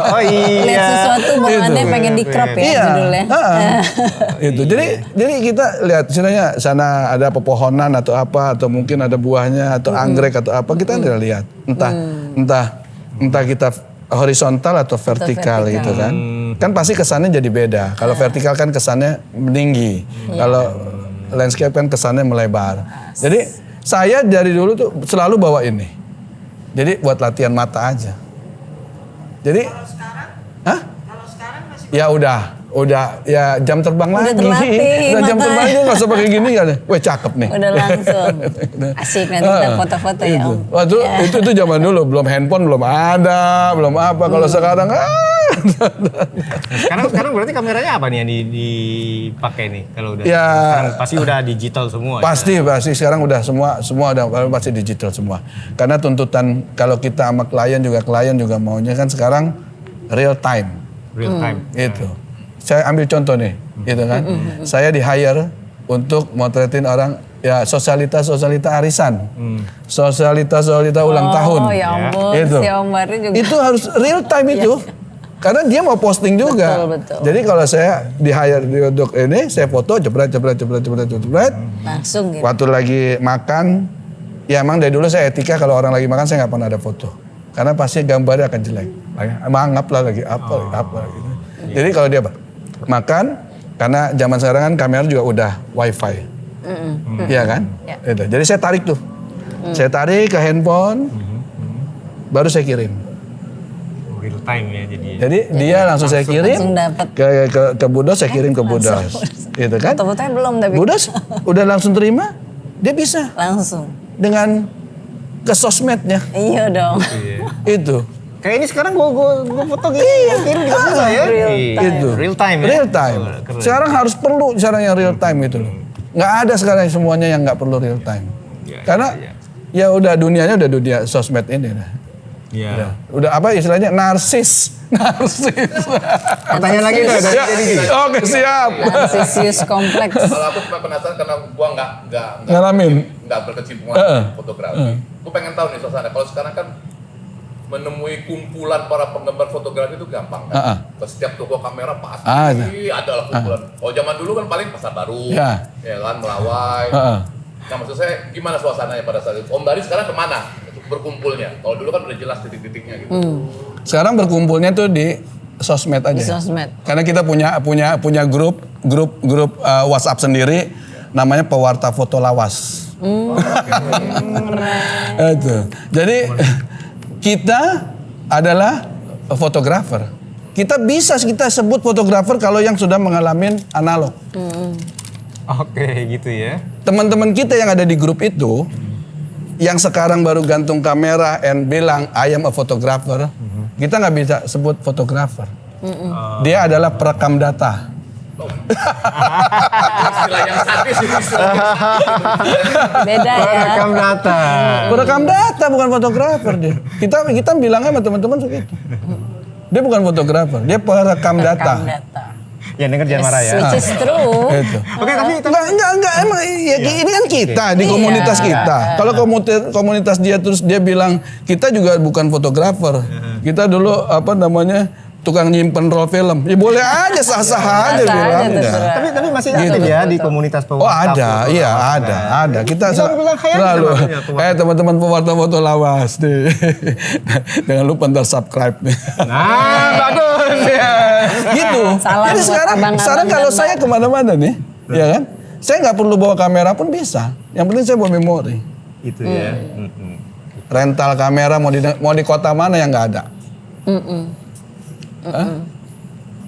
Oh iya. Lihat sesuatu bawaannya pengen di crop ya Iya. judulnya. Itu. Jadi kita lihat istilahnya sana ada pepohonan atau apa atau mungkin ada buahnya atau anggrek atau apa kita tidak lihat. Entah kita horizontal atau vertikal gitu kan. Kan pasti kesannya jadi beda. Kalau vertikal kan kesannya meninggi. Kalau landscape kan kesannya melebar. Jadi saya dari dulu tuh selalu bawa ini. Jadi buat latihan mata aja. Jadi Kalau sekarang masih ya udah ya jam terbang Udah lagi. terlatih Udah jam matanya. terbang aja nggak usah pakai gini kan. Weh cakep nih. Udah langsung. Asik nanti kita foto-foto ya Itu. Om. Waktu itu zaman dulu belum handphone belum ada, belum apa. Kalau sekarang Sekarang berarti kameranya apa nih yang dipakai nih kalau udah Ya. sekarang pasti udah digital semua. pasti sekarang udah semua udah pasti digital semua. Karena tuntutan kalau kita sama klien juga maunya kan sekarang real time. Real time. Itu. Saya ambil contoh nih, gitu kan. Saya di hire untuk motretin orang ya sosialita arisan. Sosialita ulang tahun. Oh ya ampun, Itu. si Om Bari juga. Itu harus real time itu. Karena dia mau posting juga. Betul. Jadi kalau saya di hire untuk ini, saya foto jebret. Langsung gitu. Waktu lagi makan, ya emang dari dulu saya etika kalau orang lagi makan saya nggak pernah ada foto. Karena pasti gambarnya akan jelek. Mangap lah lagi apa gitu. Jadi kalau dia makan, karena zaman sekarang kan kamera juga udah wifi. Iya kan? Itu. Jadi saya tarik tuh. Saya tarik ke handphone, baru saya kirim. Real time ya jadi. Jadi dia langsung saya kirim Langsung dapat. ke Budos, saya kirim ke Budos. Gitu kan? Foto-fotonya belum tapi. Budos udah langsung terima, dia bisa Langsung. dengan ke sosmednya. Iya dong. Itu. Kayak ini sekarang gua foto gini, kirim juga bisa ya. Real Iya. Itu. Real time ya. Real time. Oh, keren. Sekarang harus perlu sekarang yang real time itu loh. Nggak ada sekarang semuanya yang nggak perlu real time. Iya, Karena ya udah dunianya udah dunia sosmed ini dah. Iya. Udah apa istilahnya narsis. Pertanyaan lagi tuh dari Edi. Oke siap. Narcisius kompleks. Kalau aku cuma penasaran karena gua Ngalamin. nggak berkecimpungan fotografi. Gua pengen tahu nih suasana. Kalau sekarang kan menemui kumpulan para penggemar fotografi itu gampang kan? Ke setiap toko kamera pasti ada lah kumpulan. Kalau zaman dulu kan paling pasar baru, ya kan Melawai. Nah maksud saya gimana suasananya pada saat itu? Om Bari sekarang kemana? berkumpulnya? Kalau dulu kan udah jelas titik-titiknya gitu. Sekarang berkumpulnya tuh di sosmed aja. Di sosmed. Karena kita punya grup WhatsApp sendiri, namanya Pewarta Foto Lawas. Itu. Jadi kita adalah fotografer. Kita sebut fotografer kalau yang sudah mengalami analog. Oke, gitu ya. Teman-teman kita yang ada di grup itu, yang sekarang baru gantung kamera and bilang I am a photographer, kita nggak bisa sebut fotografer. Dia adalah perekam data. Istilah yang sadis itu Beda ya. Rekam data. Perekam data bukan fotografer dia. Kita bilangnya sama teman-teman begitu. Dia bukan fotografer, dia perekam data. Rekam data. Ya denger jangan marah ya. Which is true. Itu. Oke, tapi Enggak, emang ini kan kita di komunitas kita. Kalau komunitas dia terus dia bilang kita juga bukan fotografer. Kita dulu tukang nyimpen roll film. Ya boleh aja sah-sah aja bilangnya. tapi masih aktif ya di komunitas pewarta. Oh ada, iya ada. Kita selalu. Teman-teman pewarta foto lawas deh. Jangan lupa ntar subscribe nih. Nah, bagus ya. Gitu. Salam Jadi buat sekarang abang-abang kalau dan saya kemana-mana nih, ya kan? Saya nggak perlu bawa kamera pun bisa. Yang penting saya bawa memori. Itu ya. Rental kamera mau di kota mana yang nggak ada.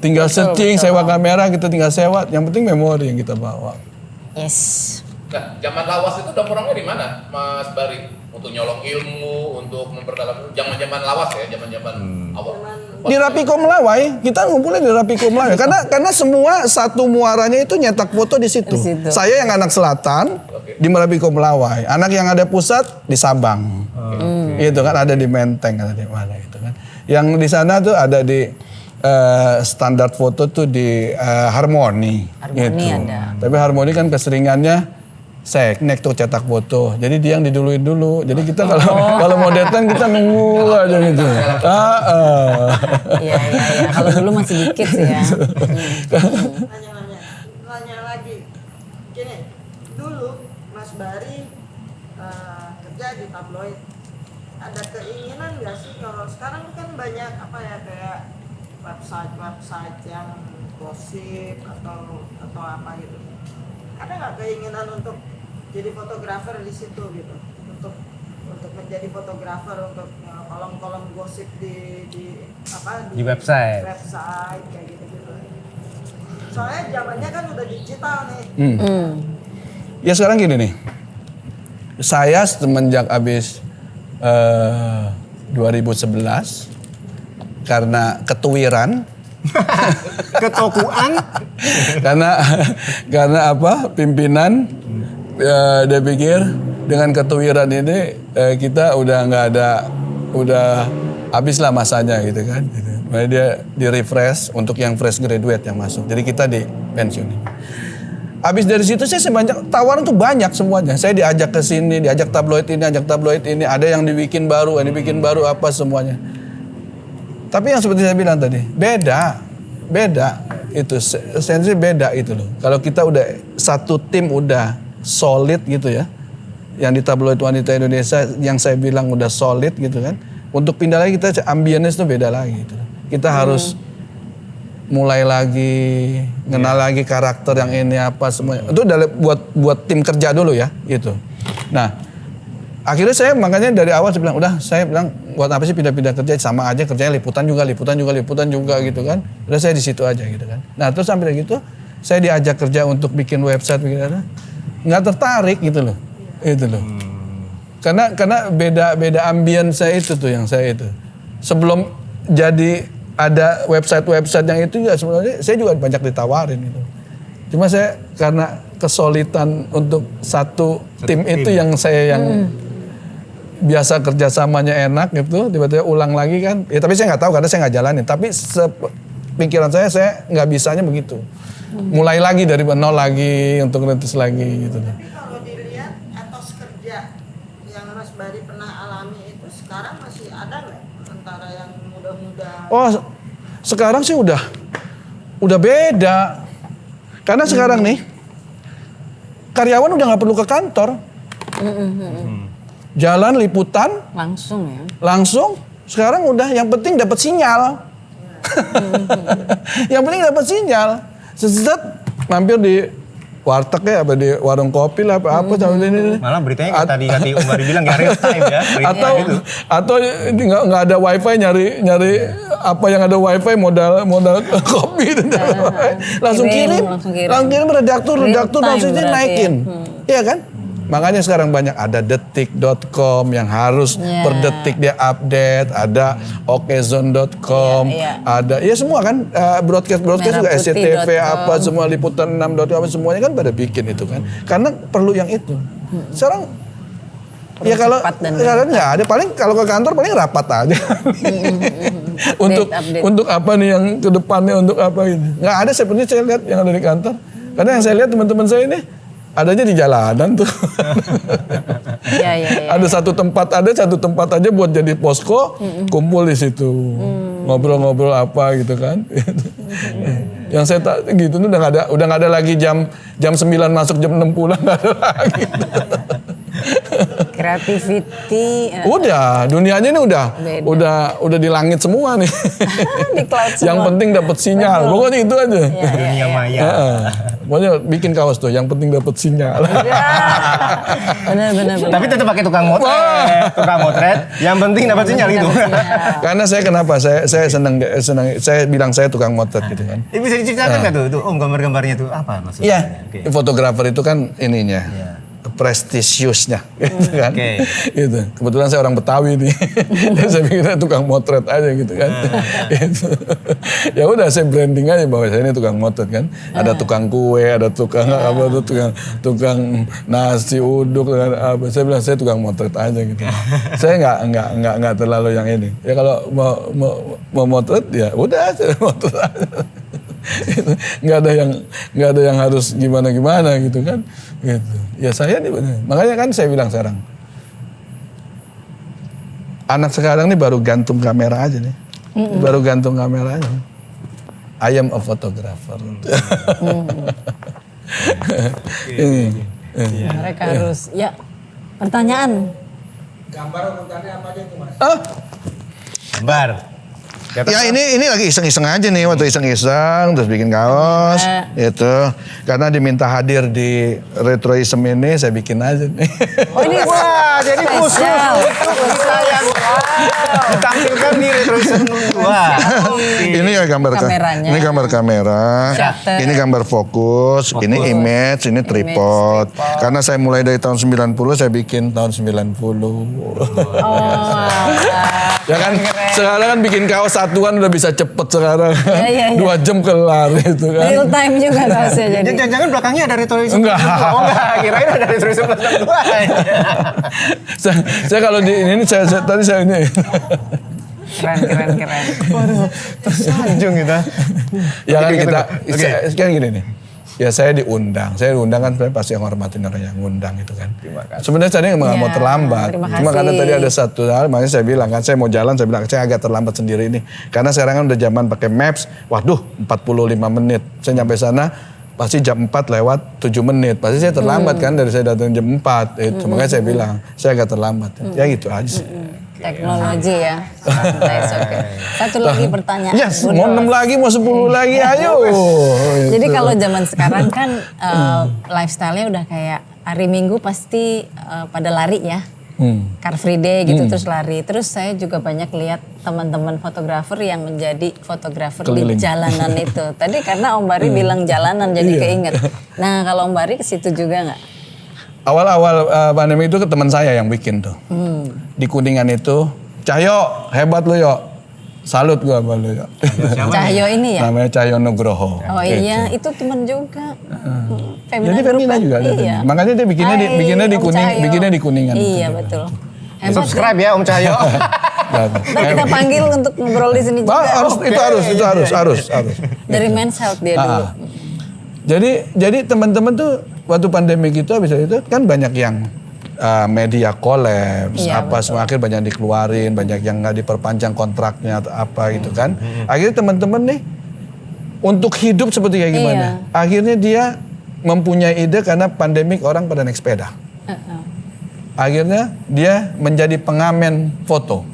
Tinggal searching, sewa kamera, kita tinggal sewa. Yang penting memori yang kita bawa. Yes. Nah, zaman lawas itu dapurangnya di mana, Mas Bari? Untuk nyolong ilmu, untuk memperdalam zaman-zaman lawas ya, zaman-zaman awal. Di Rapikom Melawai, kita ngumpulnya di Rapikom Melawai. Karena semua satu muaranya itu nyetak foto di situ. Di situ. Saya yang anak selatan di Rapikom Melawai, anak yang ada pusat di Sabang. Itu kan ada di Menteng, ada di mana gitu kan. Yang di sana tuh ada di standar foto tuh di Harmoni. Harmoni ada. Tapi Harmoni kan keseringannya seknek tuh cetak foto. Jadi dia yang diduluin dulu. Jadi kita kalau mau deadline kita nunggu aja gitu. Iya. Kalau dulu masih dikit sih ya. Nanya lagi. Gini, dulu Mas Bari kerja di tabloid. Ada keinginan nggak sih kalau sekarang kan banyak kayak website yang gosip atau apa gitu. Ada nggak keinginan untuk jadi fotografer di situ gitu? Untuk menjadi fotografer untuk kolom-kolom gosip di website kayak gitu. Soalnya zamannya kan udah digital nih. Ya sekarang gini nih. Saya semenjak habis 2011 karena ketuwiran ketokuan karena pimpinan dia pikir dengan ketuwiran ini kita udah habis lah masanya gitu kan gitu. Makanya dia di refresh untuk yang fresh graduate yang masuk, jadi kita di pensiunin. Habis dari situ saya sebanyak tawaran tuh banyak semuanya. Saya diajak ke sini, diajak tabloid ini, ada yang dibikin baru apa semuanya. Tapi yang seperti saya bilang tadi, beda itu, sensi beda itu loh. Kalau kita udah satu tim udah solid gitu ya, yang di tabloid wanita Indonesia yang saya bilang udah solid gitu kan, untuk pindah lagi kita ambience tuh beda lagi gitu. Kita harus mulai lagi, kenal lagi karakter yang ini apa semuanya. Itu udah buat tim kerja dulu ya gitu. Nah, akhirnya saya makanya dari awal saya bilang buat apa sih pindah-pindah kerja, sama aja kerjanya liputan juga gitu kan. Udah saya di situ aja gitu kan. Nah, terus sampai gitu saya diajak kerja untuk bikin website nggak tertarik gitu loh. Itu loh. Karena beda ambience saya itu tuh yang saya itu. Sebelum jadi ada website yang itu juga sebenarnya saya juga banyak ditawarin gitu. Cuma saya karena kesulitan untuk satu tim itu yang biasa kerjasamanya enak gitu, tiba-tiba ulang lagi kan. Ya tapi saya nggak tahu karena saya nggak jalanin. Tapi pikiran saya nggak bisanya begitu. Mulai lagi dari nol lagi untuk rentis lagi gitu. Tapi kalau dilihat etos kerja yang Mas Bari pernah alami itu sekarang masih ada nggak antara yang muda-muda? Oh, sekarang sih udah beda. Karena sekarang nih karyawan udah nggak perlu ke kantor. jalan liputan Langsung ya. langsung. Sekarang udah yang penting dapat sinyal. Yang penting dapat sinyal. Seset mampir di warteg ya, apa di warung kopi lah, apa ini. Malah beritanya kayak tadi Om Bari bilang ya real time ya. Atau gitu. atau nggak ada wifi, nyari apa yang ada wifi, modal kopi langsung kirim redaktur Real time langsung berarti naikin, ya. iya kan? Makanya sekarang banyak ada detik.com yang harus Yeah. per detik dia update, ada okezone.com, ada ya semua kan broadcast juga SCTV apa semua liputan 6.com semuanya kan pada bikin itu kan. Karena perlu yang itu. Sekarang ya kalau cepat dan sekarang nggak ada, paling kalau ke kantor paling rapat aja. Update. Untuk apa nih yang ke depannya, untuk apa ini. Nggak ada sebenarnya saya lihat yang ada di kantor. Karena yang saya lihat teman-teman saya ini adanya di jalanan tuh. Iya. Ada satu tempat aja buat jadi posko, kumpul di situ. Ngobrol-ngobrol apa gitu kan. Yang saya tak gitu tuh udah nggak ada lagi jam 9 masuk jam 6 pulang, nggak ada lagi. Creativity. Udah, dunianya ini udah di langit semua nih. Di cloud semua. Yang penting dapat sinyal. Pokoknya itu aja. Dunia maya. Pokoknya bikin kaos tuh, yang penting dapat sinyal. Benar. Tapi tetap pakai tukang motret. Yang penting dapat sinyal itu. Karena saya kenapa? Saya senang. Saya bilang saya tukang motret gitu kan. Ini bisa diceritakan nggak tuh? Om gambar-gambarnya tuh apa maksudnya? Iya, Oke. fotografer itu kan ininya. Prestisiusnya gitu kan. Oke. Gitu. Kebetulan saya orang Betawi nih. Saya pikirnya tukang motret aja gitu kan. Gitu. Ya udah saya branding aja bahwa saya ini tukang motret kan. Ada tukang kue, ada tukang apa tuh, tukang nasi uduk, apa. Saya bilang saya tukang motret aja gitu. Saya nggak terlalu yang ini. Ya kalau mau motret ya udah saya motret aja. nggak ada yang harus gimana gitu kan, gitu. Ya saya nih, makanya kan saya bilang sekarang anak sekarang nih baru gantung kamera aja nih, baru gantung kamera aja. I am a photographer. Ini. Mereka harus pertanyaan. Gambar urutannya apa aja tuh Mas? Gambar. Ya ini lagi iseng-iseng aja nih, waktu iseng-iseng terus bikin kaos itu. Karena diminta hadir di Retroism ini, saya bikin aja nih. Oh ini Wah, jadi khusus untuk kita yang ditampilkan di Retroism 2. Ini ya gambar Kameranya. ini gambar kamera, Shutter. ini gambar fokus, ini image, ini tripod. Karena saya mulai dari tahun 90, saya bikin tahun 90. Ya kan, sekarang kan bikin kaos satuan udah bisa cepet sekarang. Iya. 2 jam kelar itu kan. real time juga kaosnya jadi. Jangan-jangan belakangnya ada Retroism Enggak. 2. Oh enggak, kirain ada Retroism 2. saya kalau di ini tadi saya ini. Keren. Tersanjung kita. Ya kan Oke, kita, oke. kan gini nih. Ya saya diundang kan sebenarnya pasti yang hormatin orang yang ngundang gitu kan. Terima kasih. Sebenarnya saya nggak mau Ya, terlambat. terima Cuma karena kasih. tadi ada satu hal, makanya saya bilang kan saya mau jalan, saya bilang saya agak terlambat sendiri ini. Karena sekarang kan udah zaman pakai Maps, waduh 45 menit. Saya nyampe sana pasti jam 4 lewat 7 menit. Pasti saya terlambat kan dari saya datang jam 4. Itu makanya saya bilang saya agak terlambat. Ya gitu aja sih. Teknologi ya. Nice, oke. Satu lagi pertanyaan. Yes, Bu mau Dos. 6 lagi, mau 10 lagi, ayo. Jadi Gitu. kalau zaman sekarang kan lifestyle-nya udah kayak hari Minggu pasti pada lari ya. Car Free Day gitu terus lari. Terus saya juga banyak lihat teman-teman fotografer yang menjadi fotografer Keliling. di jalanan itu. Tadi karena Om Bari bilang jalanan jadi keinget. Nah kalau Om Bari ke situ juga nggak? Awal-awal pandemi itu ke teman saya yang bikin tuh. Di Kuningan itu, Cahyo, hebat lu yo. Salut gua sama lu yo. Cahyo ini ya? Namanya Cahyo Nugroho. Oh iya, itu teman juga. Jadi Femina juga ada. Iya. Makanya dia bikinnya Hai, bikinnya di Om Kuning, Cahyo. bikinnya di Kuningan. Iya betul. Hebat Subscribe ya Om Cahyo. Ntar kita panggil untuk ngobrol di sini juga. harus. Dari Men's Health dia dulu. Jadi teman-teman tuh waktu pandemi gitu habis itu kan banyak yang media kolaps, Iya, apa semua akhir banyak dikeluarin, banyak yang nggak diperpanjang kontraknya atau apa gitu kan. Akhirnya teman-teman nih untuk hidup seperti kayak gimana? Akhirnya dia mempunyai ide karena pandemik orang pada naik sepeda. Akhirnya dia menjadi pengamen foto.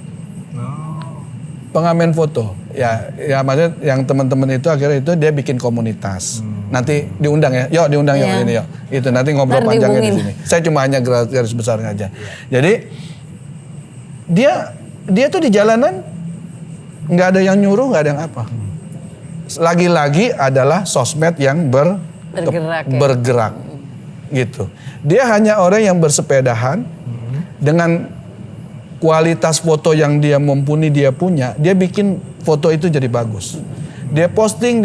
Pengamen foto. Ya maksudnya yang teman-teman itu akhirnya itu dia bikin komunitas. Nanti diundang ya. Yuk diundang yuk ini yuk. Itu nanti ngobrol Ntar panjangnya di dihubungin. sini. Saya cuma hanya garis besarnya aja. Jadi dia tuh di jalanan nggak ada yang nyuruh, nggak ada yang apa. Lagi-lagi adalah sosmed yang bergerak gitu. Dia hanya orang yang bersepedahan dengan kualitas foto yang dia mumpuni dia punya, dia bikin foto itu jadi bagus. Dia posting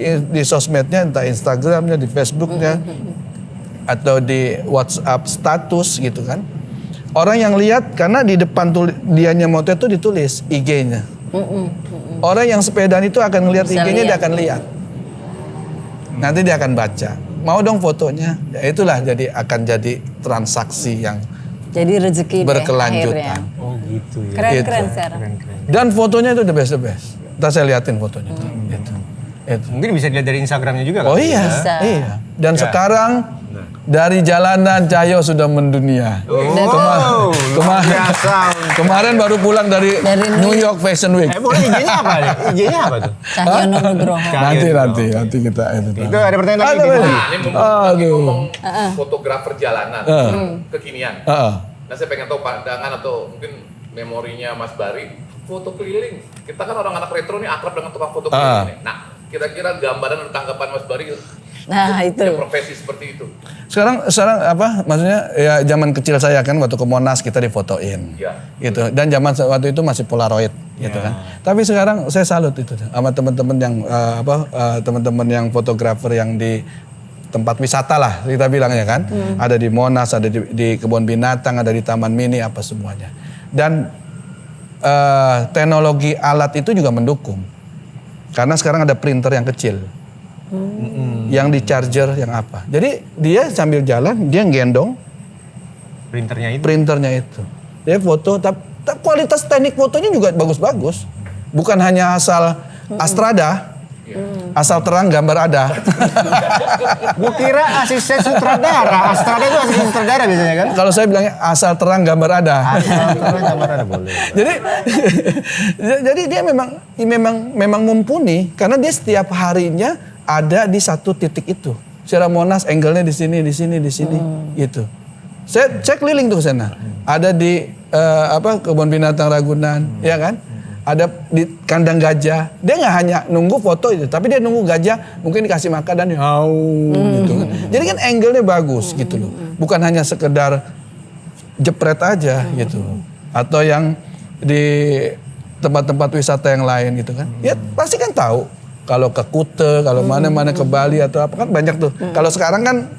di sosmednya, entah Instagramnya, di Facebooknya, atau di WhatsApp status gitu kan. Orang yang lihat karena di depan dianya motret itu ditulis IG-nya. Orang yang sepedaan itu akan ngelihat IG-nya, dia akan lihat. Nanti dia akan baca. Mau dong fotonya. Ya itulah akan jadi transaksi yang Jadi rezeki berkelanjutan. Oh gitu ya. Keren-keren sekarang. Dan fotonya itu the best. Ntar saya liatin fotonya. Itu. Mungkin bisa dilihat dari Instagramnya juga Oh kan? iya, Bisa. iya. Dan sekarang dari jalanan Cahyo sudah mendunia. Kemarin baru pulang dari New York Fashion Week. Boleh IG-nya apa nih? IG-nya apa tuh? Cahyono Nugroho. Nanti kita Itu ada pertanyaan lagi. Ada gitu. lagi. Ini ngomong fotografer jalanan kekinian. Nah saya pengen tahu pandangan atau mungkin memorinya Mas Bari, foto keliling. Kita kan orang anak retro nih akrab dengan tukang foto keliling nih. Nah kira-kira gambaran dan tanggapan Mas Bari Nah itu. punya profesi seperti itu. Sekarang apa? Maksudnya ya zaman kecil saya kan waktu ke Monas kita difotoin. Ya. Gitu. Dan zaman waktu itu masih Polaroid gitu kan. Tapi sekarang saya salut itu sama teman-teman yang teman-teman yang fotografer yang di tempat wisata lah kita bilangnya kan. Ada di Monas, ada di kebun binatang, ada di taman mini apa semuanya. Dan teknologi alat itu juga mendukung. Karena sekarang ada printer yang kecil. Yang di charger yang apa. Jadi dia sambil jalan dia gendong printernya itu. Dia foto tapi kualitas teknik fotonya juga bagus-bagus. Bukan hanya asal Astrada. Asal terang gambar ada. Gue kira asisten sutradara. Astrada itu asisten sutradara biasanya kan? Kalau saya bilangnya asal terang gambar ada. Gambar ada boleh. Jadi dia memang mumpuni karena dia setiap harinya ada di satu titik itu. Secara Monas angle-nya di sini gitu. Saya keliling tuh ke sana. Ada di kebun binatang Ragunan, ya kan? Ada di kandang gajah. Dia nggak hanya nunggu foto itu, tapi dia nunggu gajah mungkin dikasih makan dan gitu kan. Jadi kan angle-nya bagus gitu loh. Bukan hanya sekedar jepret aja gitu. Atau yang di tempat-tempat wisata yang lain gitu kan. Ya pasti kan tahu kalau ke Kute, kalau mana-mana ke Bali atau apa kan banyak tuh. Kalau sekarang kan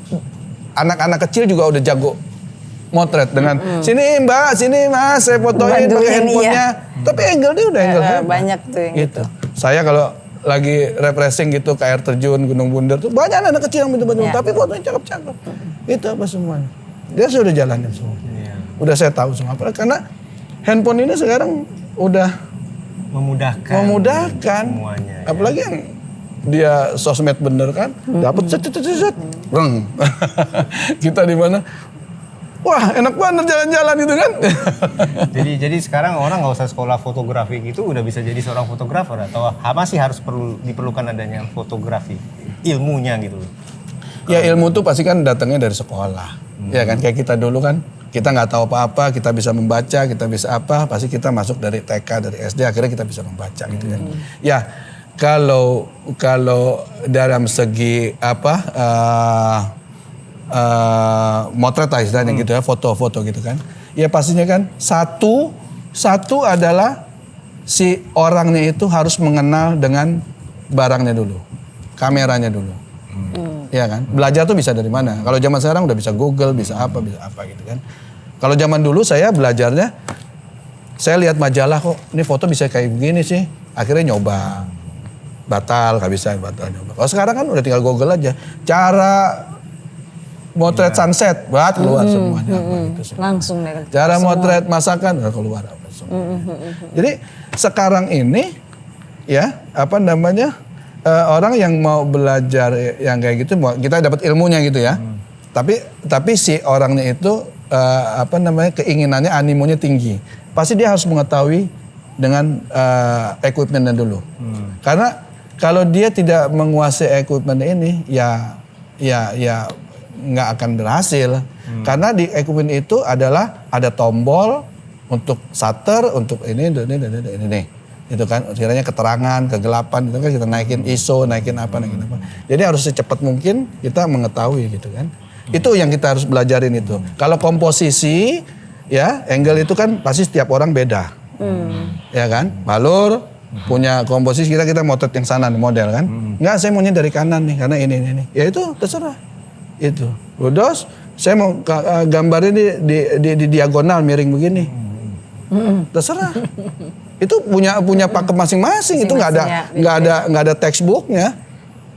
anak-anak kecil juga udah jago motret dengan sini Mbak, sini Mas, saya fotoin pakai handphonenya. Tapi angle dia udah angle hebat. Banyak tuh yang gitu. Saya kalau lagi refreshing gitu ke air terjun Gunung Bunder tuh banyak anak kecil yang betul-betul tapi fotonya cakep-cakep. Itu apa semuanya. Dia sudah jalanin semua. Udah saya tahu semua. Karena handphone ini sekarang udah memudahkan semuanya. Apalagi yang dia sosmed bener kan, dapat set. Kita di mana? Wah, enak banget jalan-jalan gitu kan. jadi sekarang orang nggak usah sekolah fotografi gitu udah bisa jadi seorang fotografer atau masih harus diperlukan adanya fotografi ilmunya gitu. Ya ilmu tuh pasti kan datangnya dari sekolah. Ya kan kayak kita dulu kan kita nggak tahu apa-apa, kita bisa membaca, kita bisa apa, pasti kita masuk dari TK, dari SD akhirnya kita bisa membaca gitu kan. Ya kalau dalam segi motret lah istilahnya gitu ya, foto-foto gitu kan. Ya pastinya kan satu adalah si orangnya itu harus mengenal dengan barangnya dulu, kameranya dulu. Ya kan, belajar tuh bisa dari mana? Kalau zaman sekarang udah bisa Google, bisa apa gitu kan. Kalau zaman dulu saya belajarnya, saya lihat majalah kok, ini foto bisa kayak begini sih. Akhirnya nyoba, batal, gak bisa, batal nyoba. Kalau sekarang kan udah tinggal Google aja. Cara motret sunset, buat keluar semuanya. Gitu, langsung deh. Cara motret masakan, udah keluar apa semua. Jadi sekarang ini, ya orang yang mau belajar yang kayak gitu, kita dapat ilmunya gitu ya. Tapi si orangnya itu keinginannya, animonya tinggi. Pasti dia harus mengetahui dengan equipmentnya dulu. Karena kalau dia tidak menguasai equipment ini, ya nggak akan berhasil. Karena di equipment itu adalah ada tombol untuk shutter, untuk ini. Itu kan kiranya keterangan, kegelapan, itu kan kita naikin ISO, naikin apa. Jadi harus secepat mungkin kita mengetahui gitu kan. Itu yang kita harus belajarin itu. Kalau komposisi, ya angle itu kan pasti setiap orang beda. Ya kan, balur punya komposisi, kita motret yang sana nih model kan. Enggak, saya maunya dari kanan nih karena ini. Ya itu terserah. Itu. Ludos, saya mau gambarnya di diagonal miring begini. Terserah. Itu punya pakem masing-masing. Itu nggak ada textbooknya,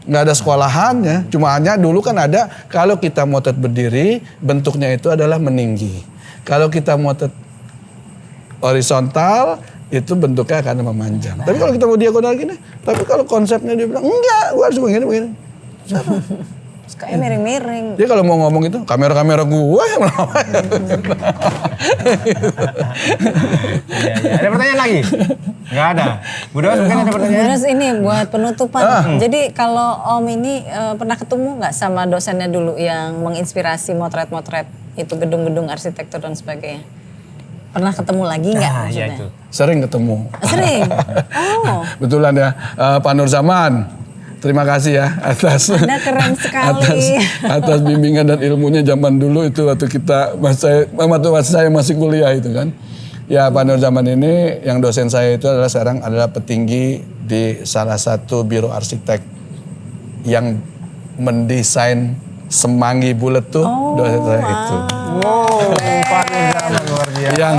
nggak ada sekolahannya. Cuma hanya dulu kan ada, kalau kita motret berdiri bentuknya itu adalah meninggi. Kalau kita motret horizontal itu bentuknya akan memanjang. Tapi kalau kita mau diagonal gini, tapi kalau konsepnya dia bilang enggak, gua harus begini. Kayak miring-miring. Dia kalau mau ngomong itu kamera gua yang melawan. Ada pertanyaan lagi? Nggak ada. Budos mungkin ada pertanyaan? Budos ini buat penutupan. Jadi kalau Om ini pernah ketemu nggak sama dosennya dulu yang menginspirasi motret-motret itu gedung-gedung arsitektur dan sebagainya? Pernah ketemu lagi nggak maksudnya? Ya itu. Sering ketemu. Sering? Oh. Betulan ya, Pak Nur Zaman. Terima kasih ya atas Anda keren sekali. atas bimbingan dan ilmunya zaman dulu itu waktu saya masih kuliah itu kan. Ya Pak Nur Zaman ini yang dosen saya itu sekarang adalah petinggi di salah satu biro arsitek yang mendesain Semanggi Bulet tuh dosen saya itu. Wow, Pak Nur Zaman luar biasa. Yang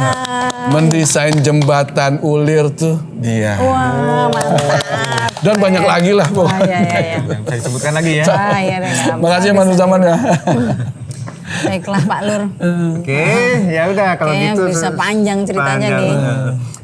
mendesain jembatan Ulir tuh dia. Wah, mantap. Dan banyak lagi lah pokoknya. Iya. Bisa disebutkan lagi ya. Iya, Makasih Mas Zaman ya. Baiklah Pak Lur. Oke, ya udah kalau Kayaknya gitu bisa panjang ceritanya nih.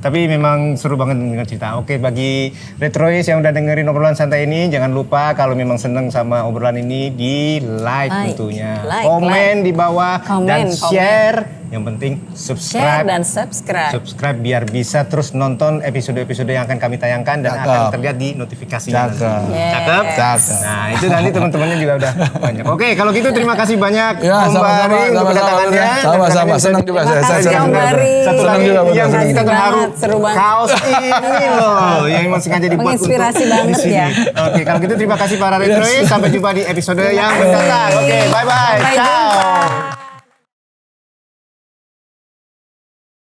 Tapi memang seru banget dengan cerita. Oke, bagi Retrois yang udah dengerin obrolan santai ini, jangan lupa kalau memang seneng sama obrolan ini di like tentunya. Komen di bawah dan share. Yang penting Share dan subscribe. Subscribe biar bisa terus nonton episode-episode yang akan kami tayangkan dan akan terlihat di notifikasinya. Cakep. Nah, itu nanti teman-temannya juga udah banyak. Oke, kalau gitu terima kasih banyak Om Bari untuk kedatangannya. Sama-sama, senang juga saya. Om Bari. Satu lagi yang kita terharu, seru banget. kaos ini loh yang memang sengaja dibuat Menginspirasi untuk banget di sini. ya. Oke, kalau gitu terima kasih para Retrois. Sampai jumpa di episode yang mendatang. Oke, bye-bye. Sampai Ciao. jumpa.